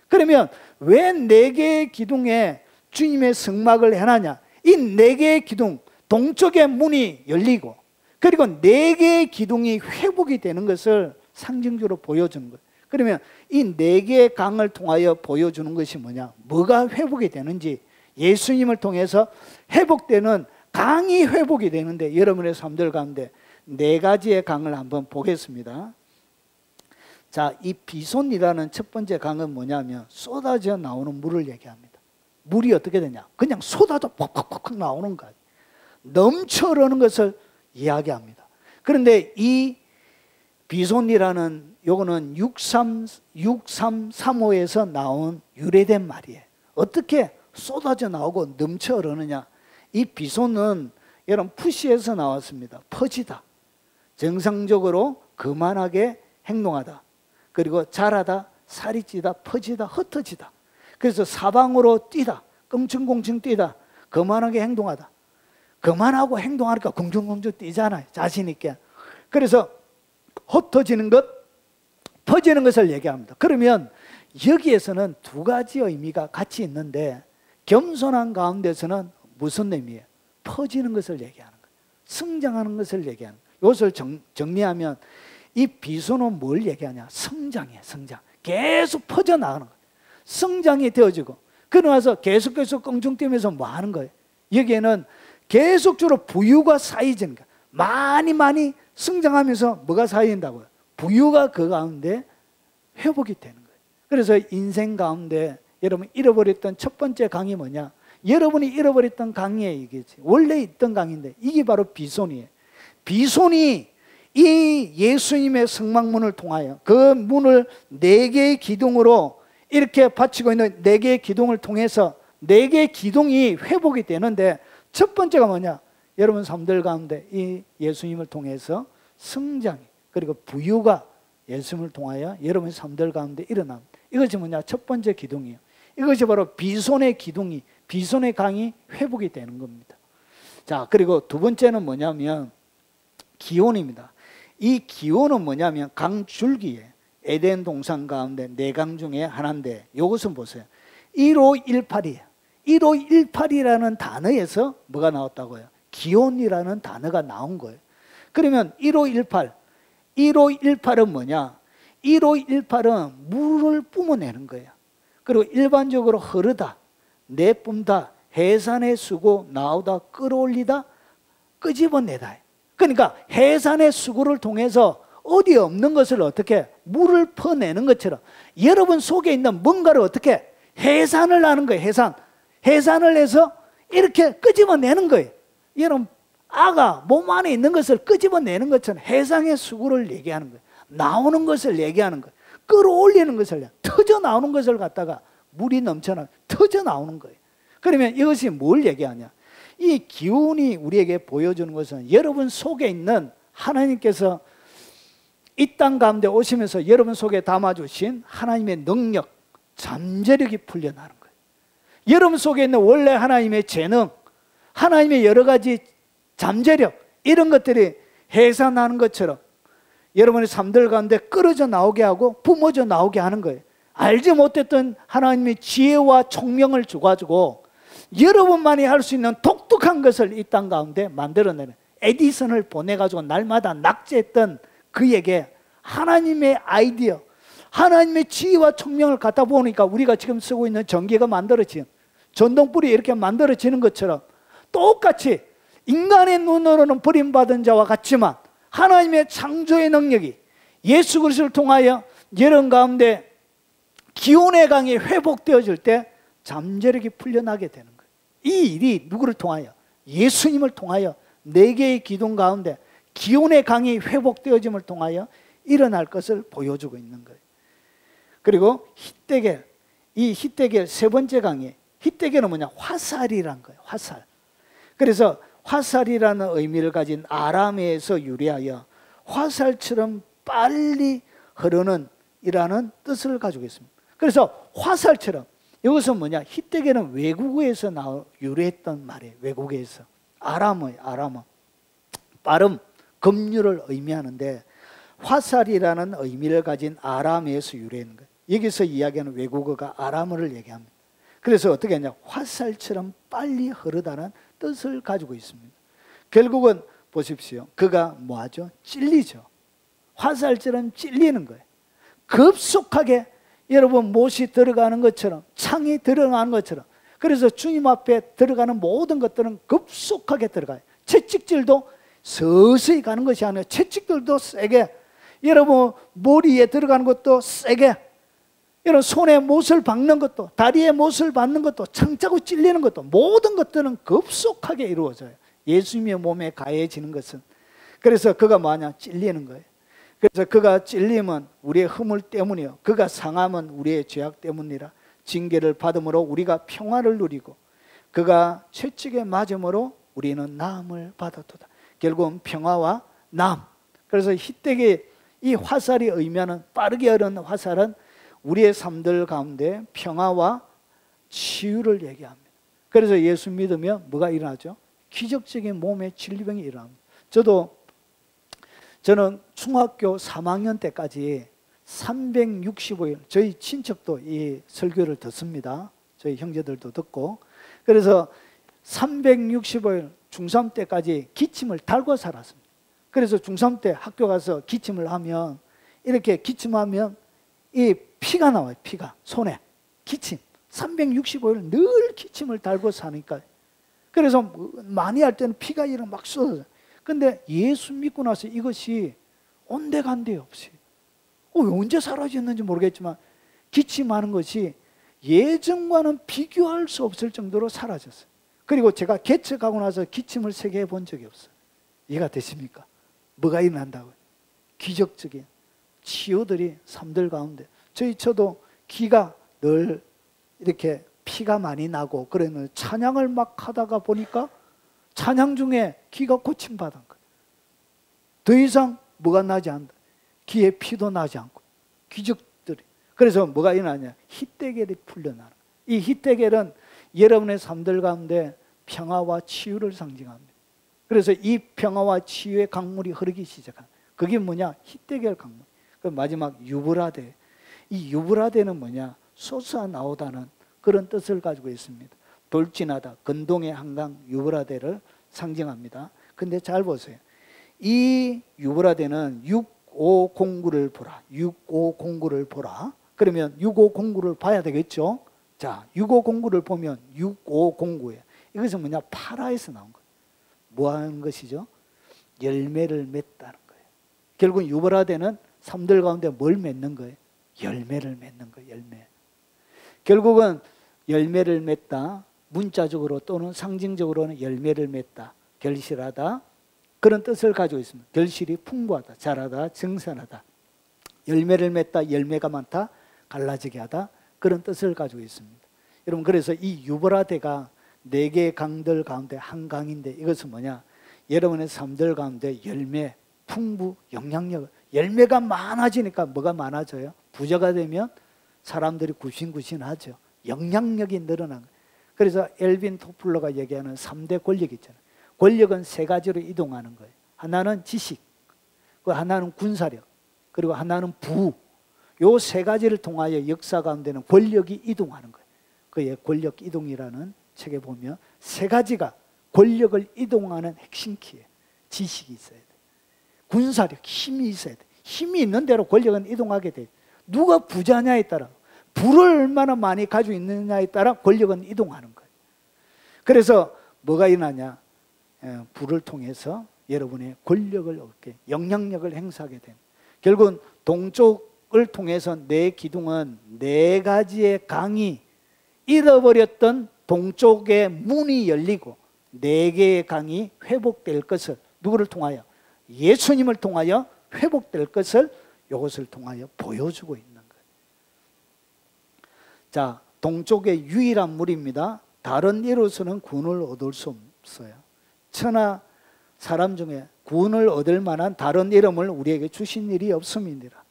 그러면 왜 네 개의 기둥에 주님의 성막을 해놨냐? 이 네 개의 기둥, 동쪽의 문이 열리고, 그리고 네 개의 기둥이 회복이 되는 것을 상징적으로 보여주는 거예요. 그러면 이 네 개의 강을 통하여 보여주는 것이 뭐냐? 뭐가 회복이 되는지, 예수님을 통해서 회복되는 강이 회복이 되는데, 여러분의 삶들 가운데 네 가지의 강을 한번 보겠습니다. 자, 이 비손이라는 첫 번째 강은 뭐냐면 쏟아져 나오는 물을 얘기합니다. 물이 어떻게 되냐? 그냥 쏟아져 팍팍팍 나오는 거예요. 넘쳐 흐르는 것을 이야기합니다. 그런데 이 비손이라는 요거는 6335에서 나온 유래된 말이에요. 어떻게 쏟아져 나오고 넘쳐 흐르느냐? 이 비손은 여러분 푸시에서 나왔습니다. 퍼지다. 정상적으로 거만하게 행동하다. 그리고 자라다, 살이 찌다, 퍼지다, 흩어지다. 그래서 사방으로 뛰다, 껑충껑충 뛰다, 거만하게 행동하다. 거만하고 행동하니까 껑충껑충 뛰잖아요. 자신 있게. 그래서 흩어지는 것, 퍼지는 것을 얘기합니다. 그러면 여기에서는 두 가지 의미가 같이 있는데, 겸손한 가운데서는 무슨 의미예요? 퍼지는 것을 얘기하는 거예요. 성장하는 것을 얘기하는 거예요. 이것을 정리하면 이 비손은 뭘 얘기하냐? 성장이에요. 성장. 계속 퍼져나가는 거예요. 성장이 되어지고, 그러면서 계속 껑충뛰면서 뭐 하는 거예요? 여기에는 계속적으로 부유가 쌓이지는 거예요. 많이 성장하면서 뭐가 쌓인다고요? 부유가 그 가운데 회복이 되는 거예요. 그래서 인생 가운데 여러분 잃어버렸던 첫 번째 강이 뭐냐? 여러분이 잃어버렸던 강이에요. 이게 원래 있던 강인데 이게 바로 비손이에요. 비손이 이 예수님의 성막문을 통하여 그 문을 네 개의 기둥으로 이렇게 받치고 있는 네 개의 기둥을 통해서 네 개의 기둥이 회복이 되는데, 첫 번째가 뭐냐? 여러분 삶들 가운데 이 예수님을 통해서 성장이, 그리고 부유가 예수님을 통하여 여러분 삶들 가운데 일어납니다. 이것이 뭐냐? 첫 번째 기둥이에요. 이것이 바로 비손의 기둥이, 비손의 강이 회복이 되는 겁니다. 자, 그리고 두 번째는 뭐냐면 기온입니다. 이 기온은 뭐냐면 강줄기에 에덴 동산 가운데 네 강 중에 하나인데, 이것은 보세요. 1518이에요. 1518이라는 단어에서 뭐가 나왔다고요? 기온이라는 단어가 나온 거예요. 그러면 1518, 1518은 뭐냐? 1518은 물을 뿜어내는 거예요. 그리고 일반적으로 흐르다, 내뿜다, 해산에 수고, 나오다, 끌어올리다, 끄집어내다. 그러니까 해산의 수고를 통해서 어디 없는 것을 어떻게 물을 퍼내는 것처럼 여러분 속에 있는 뭔가를 어떻게 해산을 하는 거예요. 해산을 해서 이렇게 끄집어내는 거예요. 여러분 아가 몸 안에 있는 것을 끄집어내는 것처럼 해상의 수구를 얘기하는 거예요. 나오는 것을 얘기하는 거예요. 끌어올리는 것을, 터져 나오는 것을 갖다가 물이 넘쳐나 터져 나오는 거예요. 그러면 이것이 뭘 얘기하냐? 이 기운이 우리에게 보여주는 것은 여러분 속에 있는 하나님께서 이 땅 가운데 오시면서 여러분 속에 담아주신 하나님의 능력, 잠재력이 풀려나는 거예요. 여러분 속에 있는 원래 하나님의 재능, 하나님의 여러 가지 잠재력, 이런 것들이 해산하는 것처럼 여러분의 삶들 가운데 끌어져 나오게 하고 뿜어져 나오게 하는 거예요. 알지 못했던 하나님의 지혜와 총명을 줘가지고 여러분만이 할 수 있는 독특한 것을 이 땅 가운데 만들어내는, 에디슨을 보내가지고 날마다 낙제했던 그에게 하나님의 아이디어, 하나님의 지혜와 총명을 갖다 보니까 우리가 지금 쓰고 있는 전기가 만들어진, 전동불이 이렇게 만들어지는 것처럼 똑같이 인간의 눈으로는 버림받은 자와 같지만 하나님의 창조의 능력이 예수 그리스도를 통하여 여러분 가운데 기온의 강이 회복되어질 때 잠재력이 풀려나게 되는 거예요. 이 일이 누구를 통하여? 예수님을 통하여 4개의 기둥 가운데 기온의 강이 회복되어짐을 통하여 일어날 것을 보여주고 있는 거예요. 그리고 히데겔, 이 히데겔 세 번째 강의, 히데겔은 뭐냐? 화살이란 거예요. 화살. 그래서 화살이라는 의미를 가진 아람어에서 유래하여 화살처럼 빨리 흐르는 이라는 뜻을 가지고 있습니다. 그래서 화살처럼, 이것은 뭐냐? 히데겔은 외국어에서 유래했던 말이에요. 외국어에서. 아람어. 빠름, 급류를 의미하는데 화살이라는 의미를 가진 아람어에서 유래한 거예요. 여기서 이야기하는 외국어가 아람어를 얘기합니다. 그래서 어떻게 하냐? 화살처럼 빨리 흐르다는 뜻을 가지고 있습니다. 결국은 보십시오. 그가 뭐하죠? 찔리죠. 화살처럼 찔리는 거예요. 급속하게 여러분 못이 들어가는 것처럼, 창이 들어가는 것처럼. 그래서 주님 앞에 들어가는 모든 것들은 급속하게 들어가요. 채찍질도 서서히 가는 것이 아니라 채찍들도 세게, 여러분 머리에 들어가는 것도 세게, 여러분 손에 못을 박는 것도, 다리에 못을 박는 것도, 창자고 찔리는 것도, 모든 것들은 급속하게 이루어져요. 예수님의 몸에 가해지는 것은. 그래서 그가 뭐하냐? 찔리는 거예요. 그래서 그가 찔림은 우리의 허물 때문이요, 그가 상함은 우리의 죄악 때문이라. 징계를 받음으로 우리가 평화를 누리고 그가 채찍에 맞음으로 우리는 나음을 받았도다. 결국은 평화와 나음. 그래서 히데겔, 이 화살이 의미하는, 빠르게 흐르는 화살은 우리의 삶들 가운데 평화와 치유를 얘기합니다. 그래서 예수 믿으면 뭐가 일어나죠? 기적적인 몸의 진리병이 일어납니다. 저는 중학교 3학년 때까지 365일, 저희 친척도 이 설교를 듣습니다. 저희 형제들도 듣고. 그래서 365일 중3 때까지 기침을 달고 살았습니다. 그래서 중3 때 학교 가서 기침을 하면, 이렇게 기침하면 이 피가 나와요. 피가 손에. 기침 365일 늘 기침을 달고 사니까. 그래서 많이 할 때는 피가 이렇게 막 쏟아져요. 근데 예수 믿고 나서 이것이 온데간데 없이, 언제 사라졌는지 모르겠지만 기침하는 것이 예전과는 비교할 수 없을 정도로 사라졌어요. 그리고 제가 개척하고 나서 기침을 세게 해본 적이 없어요. 이해가 되십니까? 뭐가 일어난다고요? 기적적인 치유들이 삶들 가운데. 저도 귀가 늘 이렇게 피가 많이 나고 그러면 찬양을 막 하다가 보니까 찬양 중에 귀가 고침받은 거예요. 더 이상 뭐가 나지 않는다. 귀에 피도 나지 않고 기적들이. 그래서 뭐가 일어나냐? 히데겔이 풀려나는. 이 히데겔은 여러분의 삶들 가운데 평화와 치유를 상징합니다. 그래서 이 평화와 치유의 강물이 흐르기 시작합니다. 그게 뭐냐? 히데겔 강물. 그 마지막 유브라데. 이 유브라데는 뭐냐? 솟아 나오다는 그런 뜻을 가지고 있습니다. 돌진하다, 근동의 한강 유브라데를 상징합니다. 근데 잘 보세요. 이 유브라데는 6509를 보라. 6509를 보라. 그러면 6509를 봐야 되겠죠? 자, 6509를 보면 6509예요. 이것은 뭐냐? 파라에서 나온 거예요. 뭐 하는 것이죠? 열매를 맺다는 거예요. 결국 유보라데는 삶들 가운데 뭘 맺는 거예요? 열매를 맺는 거예요. 열매. 결국은 열매를 맺다, 문자적으로 또는 상징적으로는 열매를 맺다, 결실하다, 그런 뜻을 가지고 있습니다. 결실이 풍부하다, 자라다, 증산하다. 열매를 맺다, 열매가 많다, 갈라지게 하다, 그런 뜻을 가지고 있습니다. 여러분, 그래서 이 유보라데가 4개의 강들 가운데 한 강인데, 이것은 뭐냐? 여러분의 삶들 가운데 열매, 풍부, 영향력, 열매가 많아지니까 뭐가 많아져요? 부자가 되면 사람들이 굽신굽신하죠. 영향력이 늘어난 거예요. 그래서 엘빈 토플러가 얘기하는 3대 권력이 있잖아요. 권력은 3가지로 이동하는 거예요. 하나는 지식, 하나는 군사력, 그리고 하나는 부. 요 3가지를 통하여 역사 가운데는 권력이 이동하는 거예요. 그의 권력 이동이라는 책에 보면 3가지가 권력을 이동하는 핵심 키예요. 지식이 있어야 돼. 군사력, 힘이 있어야 돼. 힘이 있는 대로 권력은 이동하게 돼. 누가 부자냐에 따라, 부를 얼마나 많이 가지고 있느냐에 따라 권력은 이동하는 거예요. 그래서 뭐가 일어나냐? 부를 통해서 여러분의 권력을 얻게, 영향력을 행사하게 된. 결국은 동쪽을 통해서 내 기둥은 4가지의 강이 잃어버렸던 동쪽의 문이 열리고 4개의 강이 회복될 것을, 누구를 통하여? 예수님을 통하여 회복될 것을 이것을 통하여 보여주고 있는 거예요. 자, 동쪽의 유일한 물입니다. 다른 이로서는 구원을 얻을 수 없어요. 천하 사람 중에 구원을 얻을 만한 다른 이름을 우리에게 주신 일이 없음이니라.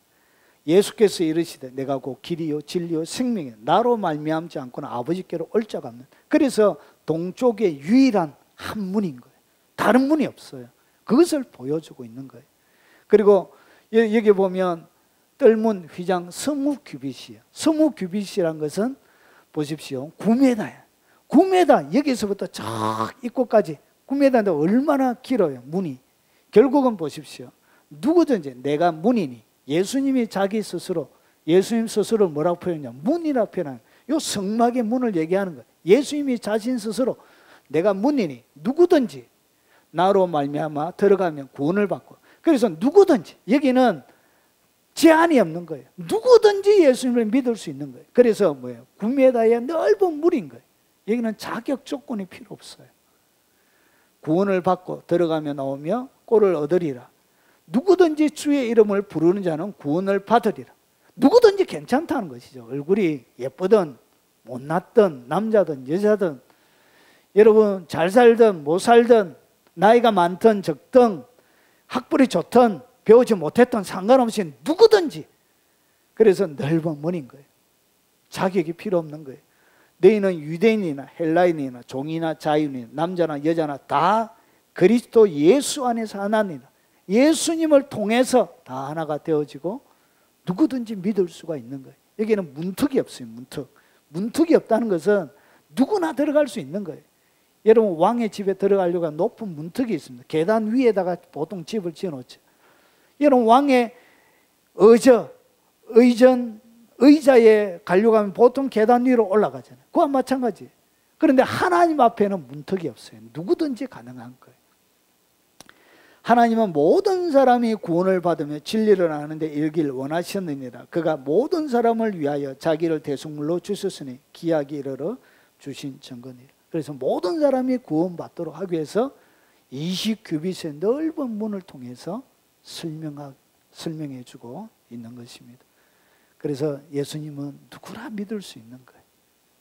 예수께서 이르시되 내가 곧 길이요 진리요 생명이요 나로 말미암지 않고는 아버지께로 올 자가 없는. 그래서 동쪽의 유일한 한 문인 거예요. 다른 문이 없어요. 그것을 보여주고 있는 거예요. 그리고 여기 보면 뜰문 휘장 스무 규빗이에요. 스무 규빗이란 것은 보십시오. 9m야. 9m, 여기서부터 저 입구까지 9m인데 얼마나 길어요, 문이. 결국은 보십시오. 누구든지 내가 문이니, 예수님이 자기 스스로, 예수님 스스로 뭐라고 표현하냐? 문이라고 표현하는 거예요. 이 성막의 문을 얘기하는 거예요. 예수님이 자신 스스로 내가 문이니 누구든지 나로 말미암아 들어가면 구원을 받고. 그래서 누구든지, 여기는 제한이 없는 거예요. 누구든지 예수님을 믿을 수 있는 거예요. 그래서 뭐예요? 9m의 넓은 물인 거예요. 여기는 자격 조건이 필요 없어요. 구원을 받고 들어가며 나오며 꼴을 얻으리라. 누구든지 주의 이름을 부르는 자는 구원을 받으리라. 누구든지 괜찮다는 것이죠. 얼굴이 예쁘든 못났든 남자든 여자든, 여러분 잘 살든 못 살든 나이가 많든 적든 학벌이 좋든 배우지 못했든 상관없이 누구든지. 그래서 넓은 문인 거예요. 자격이 필요 없는 거예요. 너희는 유대인이나 헬라인이나 종이나 자유인이나 남자나 여자나 다 그리스도 예수 안에서 하나니라. 예수님을 통해서 다 하나가 되어지고 누구든지 믿을 수가 있는 거예요. 여기는 문턱이 없어요. 문턱이 없다는 것은 누구나 들어갈 수 있는 거예요. 여러분 왕의 집에 들어가려고 하면 높은 문턱이 있습니다. 계단 위에다가 보통 집을 지어놓죠. 여러분 왕의 의자에 가려고 하면 보통 계단 위로 올라가잖아요. 그와 마찬가지예요. 그런데 하나님 앞에는 문턱이 없어요. 누구든지 가능한 거예요. 하나님은 모든 사람이 구원을 받으며 진리를 아는데 이르기를 원하셨느니라. 그가 모든 사람을 위하여 자기를 대속물로 주셨으니 기약이 이르러 주신 증거니라. 그래서 모든 사람이 구원받도록 하기 위해서 20규빗의 넓은 문을 통해서 설명해 주고 있는 것입니다. 그래서 예수님은 누구나 믿을 수 있는 거예요.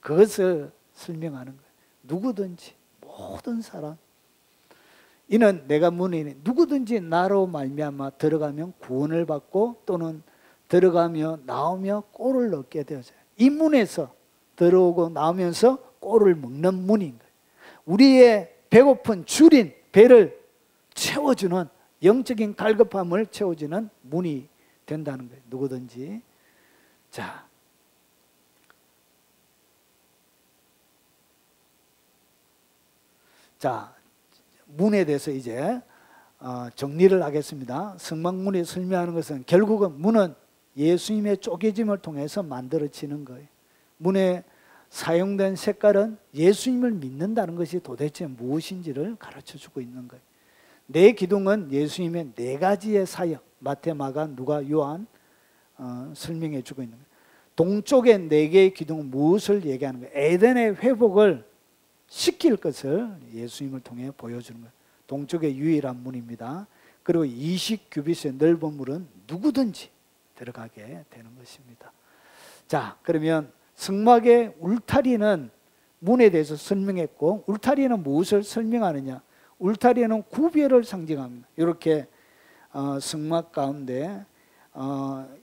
그것을 설명하는 거예요. 누구든지 모든 사람. 이는 내가 문이니 누구든지 나로 말미암아 들어가면 구원을 받고 또는 들어가며 나오며 꼴을 얻게 되어져요. 이 문에서 들어오고 나오면서 꼴을 먹는 문인 거예요. 우리의 배고픈 줄인 배를 채워주는, 영적인 갈급함을 채워주는 문이 된다는 거예요. 누구든지. 자, 문에 대해서 이제 정리를 하겠습니다. 성막문에 설명하는 것은 결국은 문은 예수님의 쪼개짐을 통해서 만들어지는 거예요. 문에 사용된 색깔은 예수님을 믿는다는 것이 도대체 무엇인지를 가르쳐주고 있는 거예요. 네 기둥은 예수님의 네 가지의 사역, 마태, 마가, 누가, 요한 설명해 주고 있는 거예요. 동쪽의 네 개의 기둥은 무엇을 얘기하는 거예요? 에덴의 회복을 시킬 것을 예수님을 통해 보여주는 거예요. 동쪽의 유일한 문입니다. 그리고 20규빗의 넓은 물은 누구든지 들어가게 되는 것입니다. 자, 그러면 성막의 울타리는 문에 대해서 설명했고, 울타리는 무엇을 설명하느냐? 울타리는 구별을 상징합니다. 이렇게 성막 가운데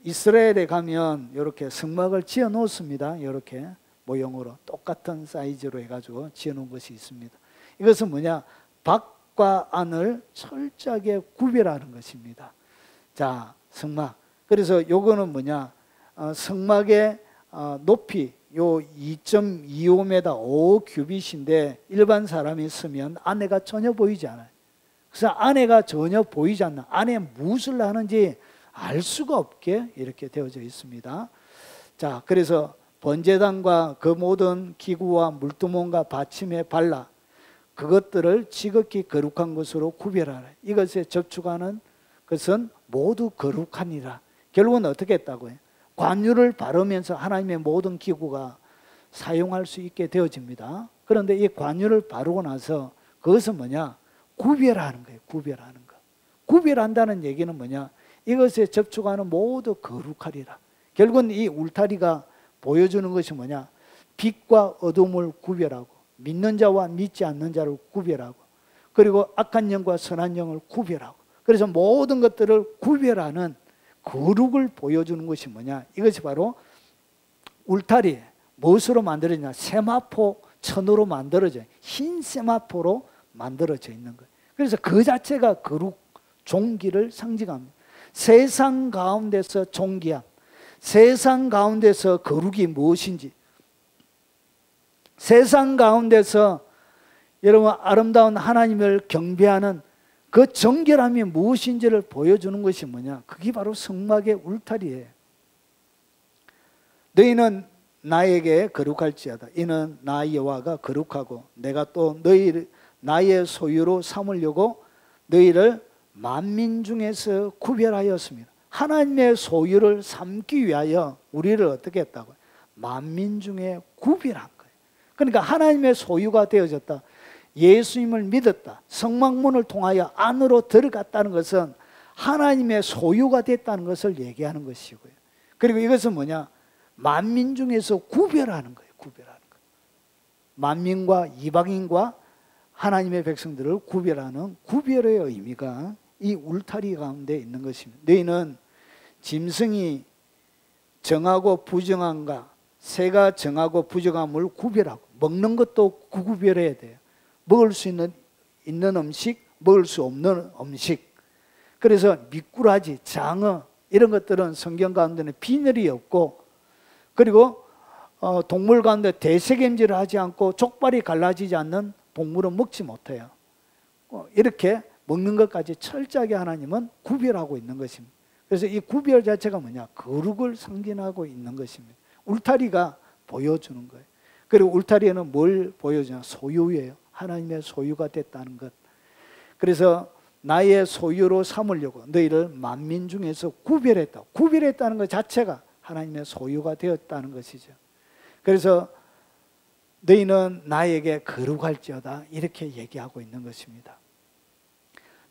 이스라엘에 가면 이렇게 성막을 지어 놓습니다. 이렇게 모형으로 똑같은 사이즈로 해가지고 지어 놓은 것이 있습니다. 이것은 뭐냐? 밖과 안을 철저하게 구별하는 것입니다. 자, 성막. 그래서 요거는 뭐냐? 성막의 높이 요 2.25m 5규빗인데 일반 사람이 쓰면 안에가 전혀 보이지 않아요. 그래서 안에가 전혀 보이지 않나, 안에 무엇을 하는지 알 수가 없게 이렇게 되어져 있습니다. 자, 그래서 번제단과 그 모든 기구와 물두멍과 받침에 발라 그것들을 지극히 거룩한 것으로 구별하라. 이것에 접촉하는 것은 모두 거룩하니라. 결국은 어떻게 했다고요? 관유를 바르면서 하나님의 모든 기구가 사용할 수 있게 되어집니다. 그런데 이 관유를 바르고 나서 그것은 뭐냐? 구별하는 거예요. 구별하는 거. 구별한다는 얘기는 뭐냐? 이것에 접촉하는 모두 거룩하리라. 결국은 이 울타리가 보여주는 것이 뭐냐? 빛과 어둠을 구별하고, 믿는 자와 믿지 않는 자를 구별하고, 그리고 악한 영과 선한 영을 구별하고, 그래서 모든 것들을 구별하는 거룩을 보여주는 것이 뭐냐? 이것이 바로 울타리. 무엇으로 만들어지냐? 세마포 천으로 만들어져, 흰 세마포로 만들어져 있는 거예요. 그래서 그 자체가 거룩, 종기를 상징합니다. 세상 가운데서 종기함, 세상 가운데서 거룩이 무엇인지, 세상 가운데서 여러분 아름다운 하나님을 경배하는 그 정결함이 무엇인지를 보여주는 것이 뭐냐? 그게 바로 성막의 울타리예요. 너희는 나에게 거룩할지어다. 이는 나 여호와가 거룩하고 내가 또 너희 나의 소유로 삼으려고 너희를 만민 중에서 구별하였습니다. 하나님의 소유를 삼기 위하여 우리를 어떻게 했다고요? 만민 중에 구별한 거예요. 그러니까 하나님의 소유가 되어졌다. 예수님을 믿었다. 성막문을 통하여 안으로 들어갔다는 것은 하나님의 소유가 됐다는 것을 얘기하는 것이고요. 그리고 이것은 뭐냐? 만민 중에서 구별하는 거예요. 구별하는 거. 만민과 이방인과 하나님의 백성들을 구별하는 구별의 의미가 이 울타리 가운데 있는 것입니다. 너희는 짐승이 정하고 부정한가, 새가 정하고 부정함을 구별하고, 먹는 것도 구별해야 돼요. 먹을 수 있는 음식, 먹을 수 없는 음식. 그래서 미꾸라지, 장어 이런 것들은 성경 가운데는 비늘이 없고, 그리고 동물 가운데 대sek임질을 하지 않고 족발이 갈라지지 않는 동물은 먹지 못해요. 이렇게 먹는 것까지 철저하게 하나님은 구별하고 있는 것입니다. 그래서 이 구별 자체가 뭐냐? 거룩을 상징하고 있는 것입니다. 울타리가 보여주는 거예요. 그리고 울타리에는 뭘 보여주냐? 소유예요. 하나님의 소유가 됐다는 것. 그래서 나의 소유로 삼으려고 너희를 만민 중에서 구별했다. 구별했다는 것 자체가 하나님의 소유가 되었다는 것이죠. 그래서 너희는 나에게 거룩할지어다 이렇게 얘기하고 있는 것입니다.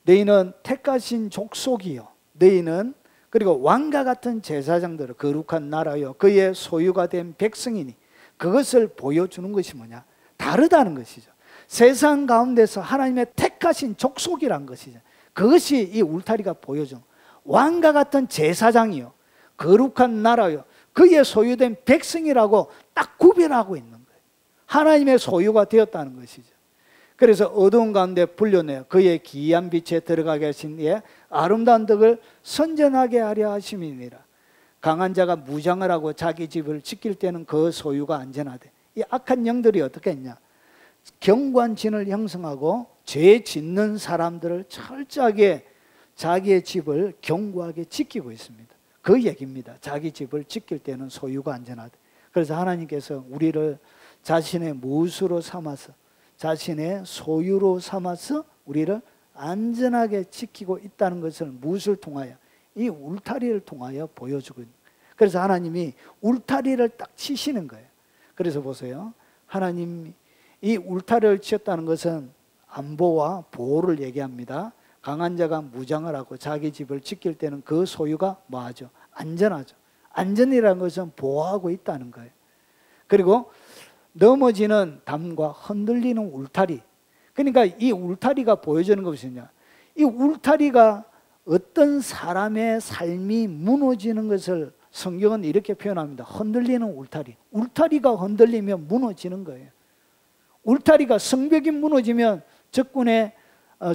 너희는 택하신 족속이요, 너희는 그리고 왕과 같은 제사장들을 거룩한 나라요 그의 소유가 된 백성이니, 그것을 보여주는 것이 뭐냐? 다르다는 것이죠. 세상 가운데서 하나님의 택하신 족속이란 것이죠. 그것이 이 울타리가 보여준 왕과 같은 제사장이요 거룩한 나라요 그의 소유된 백성이라고 딱 구별하고 있는 거예요. 하나님의 소유가 되었다는 것이죠. 그래서 어두운 가운데 불려내어 그의 기이한 빛에 들어가게 하신 이의 아름다운 덕을 선전하게 하려 하심이니라. 강한 자가 무장을 하고 자기 집을 지킬 때는 그 소유가 안전하되, 이 악한 영들이 어떻게 했냐? 경관진을 형성하고 죄 짓는 사람들을 철저하게 자기의 집을 견고하게 지키고 있습니다. 그 얘기입니다. 자기 집을 지킬 때는 소유가 안전하다. 그래서 하나님께서 우리를 자신의 무엇으로 삼아서, 자신의 소유로 삼아서 우리를 안전하게 지키고 있다는 것을 무엇을 통하여? 이 울타리를 통하여 보여주고 있는 거예요. 그래서 하나님이 울타리를 딱 치시는 거예요. 그래서 보세요. 하나님이 이 울타리를 치었다는 것은 안보와 보호를 얘기합니다. 강한 자가 무장을 하고 자기 집을 지킬 때는 그 소유가 뭐하죠? 안전하죠. 안전이라는 것은 보호하고 있다는 거예요. 그리고 넘어지는 담과 흔들리는 울타리. 그러니까 이 울타리가 보여주는 것이냐? 이 울타리가 어떤 사람의 삶이 무너지는 것을 성경은 이렇게 표현합니다. 흔들리는 울타리. 울타리가 흔들리면 무너지는 거예요. 울타리가 성벽이 무너지면 적군의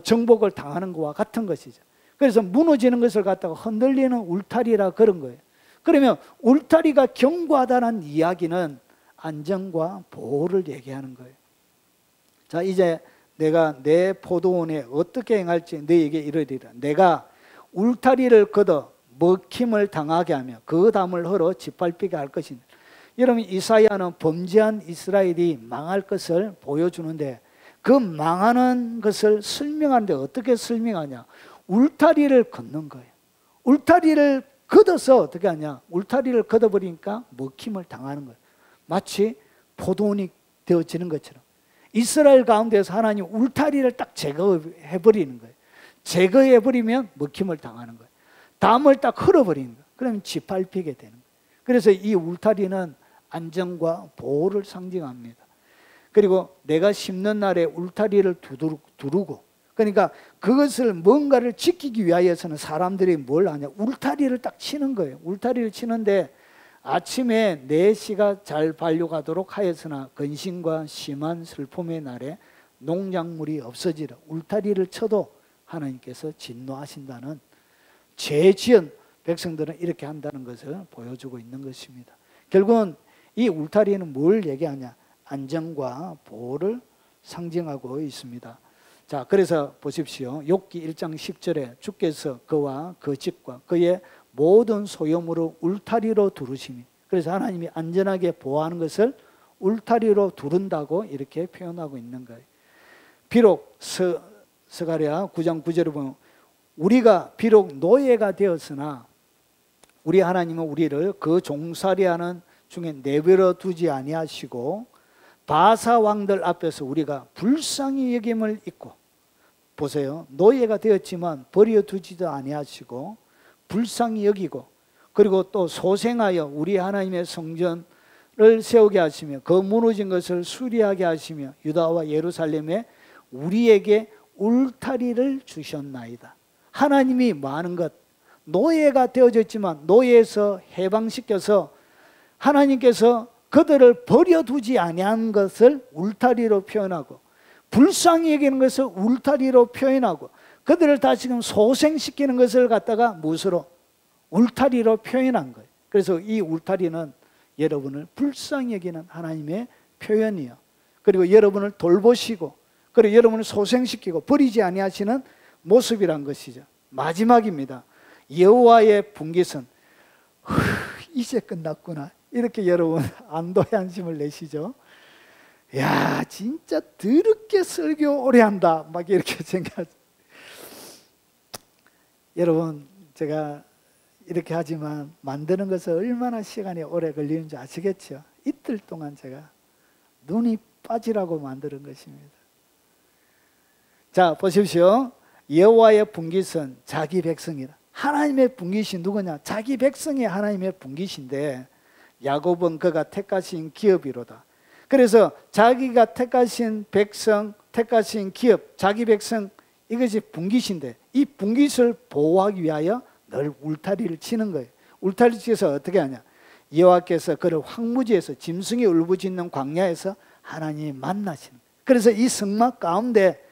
정복을 당하는 것과 같은 것이죠. 그래서 무너지는 것을 갖다가 흔들리는 울타리라 그런 거예요. 그러면 울타리가 견고하다는 이야기는 안전과 보호를 얘기하는 거예요. 자, 이제 내가 내 포도원에 어떻게 행할지 너에게 이르리라. 내가 울타리를 걷어 먹힘을 당하게 하며 그 담을 헐어 짓밟히게 할 것이니. 여러분, 이사야는 범죄한 이스라엘이 망할 것을 보여주는데 그 망하는 것을 설명하는데 어떻게 설명하냐? 울타리를 걷는 거예요. 울타리를 걷어서 어떻게 하냐? 울타리를 걷어버리니까 먹힘을 당하는 거예요. 마치 포도원이 되어지는 것처럼 이스라엘 가운데서 하나님 울타리를 딱 제거해버리는 거예요. 제거해버리면 먹힘을 당하는 거예요. 담을 딱 흘어버리는 거예요. 그러면 짓밟히게 되는 거예요. 그래서 이 울타리는 안전과 보호를 상징합니다. 그리고 내가 심는 날에 울타리를 두르고, 그러니까 그것을 뭔가를 지키기 위하여서는 사람들이 뭘 하냐? 울타리를 딱 치는 거예요. 울타리를 치는데 아침에 내 씨가 잘 발육하도록 하였으나 근심과 심한 슬픔의 날에 농작물이 없어지라. 울타리를 쳐도 하나님께서 진노하신다는, 죄 지은 백성들은 이렇게 한다는 것을 보여주고 있는 것입니다. 결국은 이 울타리는 뭘 얘기하냐? 안전과 보호를 상징하고 있습니다. 자, 그래서 보십시오. 욥기 1장 10절에 주께서 그와 그 집과 그의 모든 소유물을 울타리로 두르시니, 그래서 하나님이 안전하게 보호하는 것을 울타리로 두른다고 이렇게 표현하고 있는 거예요. 비록 스가랴 9장 9절을 보면 우리가 비록 노예가 되었으나 우리 하나님은 우리를 그 종살이하는 중에 내버려 두지 아니하시고 바사 왕들 앞에서 우리가 불쌍히 여김을 잊고, 보세요. 노예가 되었지만 버려두지도 아니하시고 불쌍히 여기고, 그리고 또 소생하여 우리 하나님의 성전을 세우게 하시며 그 무너진 것을 수리하게 하시며 유다와 예루살렘에 우리에게 울타리를 주셨나이다. 하나님이 많은 것, 노예가 되어졌지만 노예에서 해방시켜서 하나님께서 그들을 버려두지 아니한 것을 울타리로 표현하고, 불쌍히 여기는 것을 울타리로 표현하고, 그들을 다시금 소생시키는 것을 갖다가 무엇으로? 울타리로 표현한 거예요. 그래서 이 울타리는 여러분을 불쌍히 여기는 하나님의 표현이요. 그리고 여러분을 돌보시고, 그리고 여러분을 소생시키고 버리지 아니하시는 모습이란 것이죠. 마지막입니다. 여호와의 분깃은 이제 끝났구나. 이렇게 여러분 안도의 한심을 내시죠. 야, 진짜 더럽게 설교 오래 한다. 막 이렇게 생각하죠. 여러분, 제가 이렇게 하지만 만드는 것은 얼마나 시간이 오래 걸리는지 아시겠죠? 이틀 동안 제가 눈이 빠지라고 만드는 것입니다. 자, 보십시오. 여호와의 분깃은 자기 백성이라. 하나님의 분깃이 누구냐? 자기 백성이 하나님의 분깃인데 야곱은 그가 택하신 기업이로다. 그래서 자기가 택하신 백성, 택하신 기업, 자기 백성, 이것이 분깃인데 이 분깃을 보호하기 위하여 늘 울타리를 치는 거예요. 울타리 치서 어떻게 하냐? 여호와께서 그를 황무지에서 짐승이 울부짖는 광야에서 하나님이 만나시는 거예요. 그래서 이 성막 가운데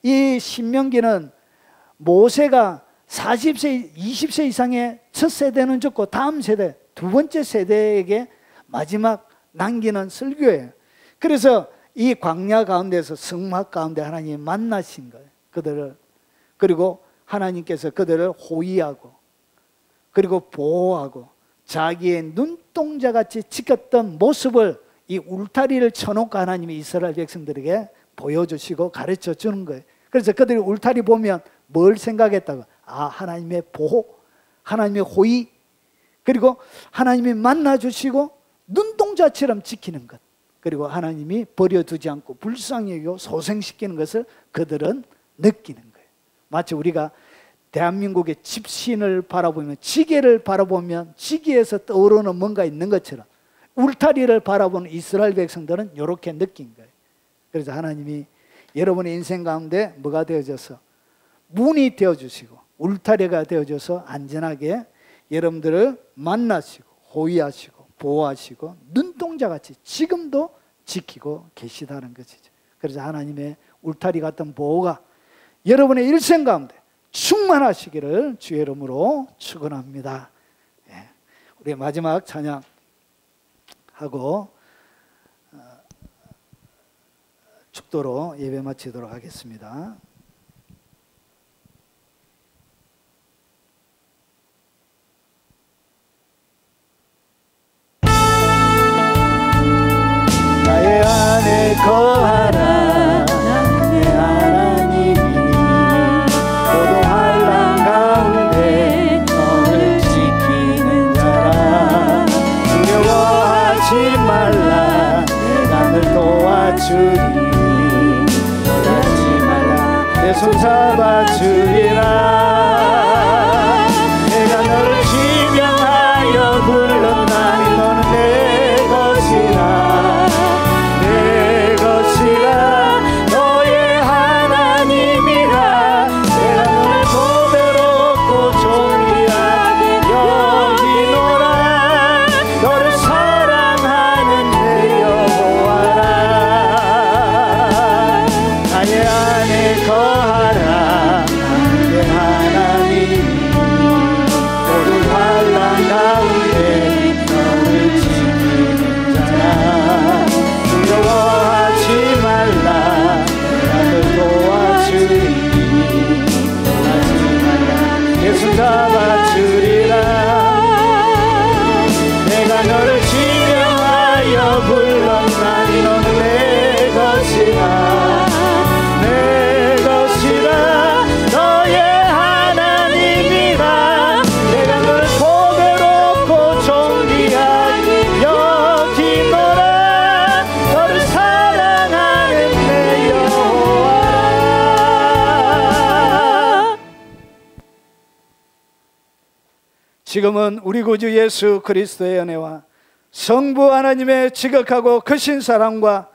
이 신명기는 모세가 40세, 20세 이상의 첫 세대는 죽고 다음 세대, 두 번째 세대에게 마지막 남기는 설교예요. 그래서 이 광야 가운데서 성막 가운데 하나님이 만나신 거예요. 그들을. 그리고 하나님께서 그들을 호위하고 그리고 보호하고 자기의 눈동자같이 지켰던 모습을 이 울타리를 쳐놓고 하나님이 이스라엘 백성들에게 보여주시고 가르쳐 주는 거예요. 그래서 그들이 울타리 보면 뭘 생각했다고? 아, 하나님의 보호, 하나님의 호의, 그리고 하나님이 만나주시고 눈동자처럼 지키는 것, 그리고 하나님이 버려두지 않고 불쌍히 여기고 소생시키는 것을 그들은 느끼는 거예요. 마치 우리가 대한민국의 집신을 바라보면, 지게를 바라보면 지게에서 떠오르는 뭔가 있는 것처럼 울타리를 바라보는 이스라엘 백성들은 이렇게 느낀 거예요. 그래서 하나님이 여러분의 인생 가운데 뭐가 되어져서 문이 되어주시고 울타리가 되어줘서 안전하게 여러분들을 만나시고 호위하시고 보호하시고 눈동자같이 지금도 지키고 계시다는 것이죠. 그래서 하나님의 울타리 같은 보호가 여러분의 일생 가운데 충만하시기를 주의 이름으로 축원합니다. 예. 우리 마지막 찬양하고 축도로 예배 마치도록 하겠습니다. 나의 안에 거하라 내 하나님이 고도 환난 가운데 너를 지키는 자라. 두려워하지 말라 내가 늘 도와주리. 놀라지 말라 내 손 잡아주리라. 내가 너를 지명하여 불렀나니 너는 내 것이라. 내 것이라 너의 하나님이라. 내가 너를 고대롭고 존귀하게 여기노라. 너를 사랑하는 내 여호와라. 나의 안에 거하라 내 하나님이 모든 환난 가운데 너를 지키는 자라. 두려워하지 말라 내가 널 도와주리. 놀라지 말라 내 손 잡아주리라. 내가 너를 지명하여 불렀나니 너는 내 것이라. 내 것이라 너의 하나님이라. 내가 너를 고대롭고 존귀하게 여기노라. 너를 사랑하는 내 여호와라. 지금은 우리 구주 예수 그리스도의 은혜와 성부 하나님의 지극하고 크신 사랑과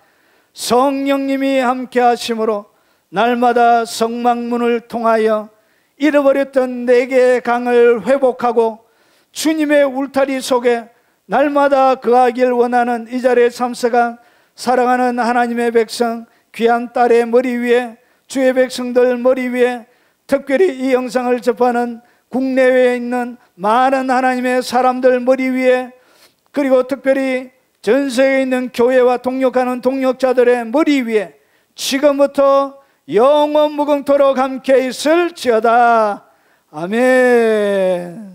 성령님이 함께 하심으로 날마다 성막문을 통하여 잃어버렸던 네 개의 강을 회복하고 주님의 울타리 속에 날마다 거하길 원하는 이 자리에 참석한 사랑하는 하나님의 백성, 귀한 딸의 머리 위에, 주의 백성들 머리 위에, 특별히 이 영상을 접하는 국내외에 있는 많은 하나님의 사람들 머리 위에, 그리고 특별히 전 세계에 있는 교회와 동역하는 동역자들의 머리 위에 지금부터 영원 무궁토록 함께 있을지어다. 아멘.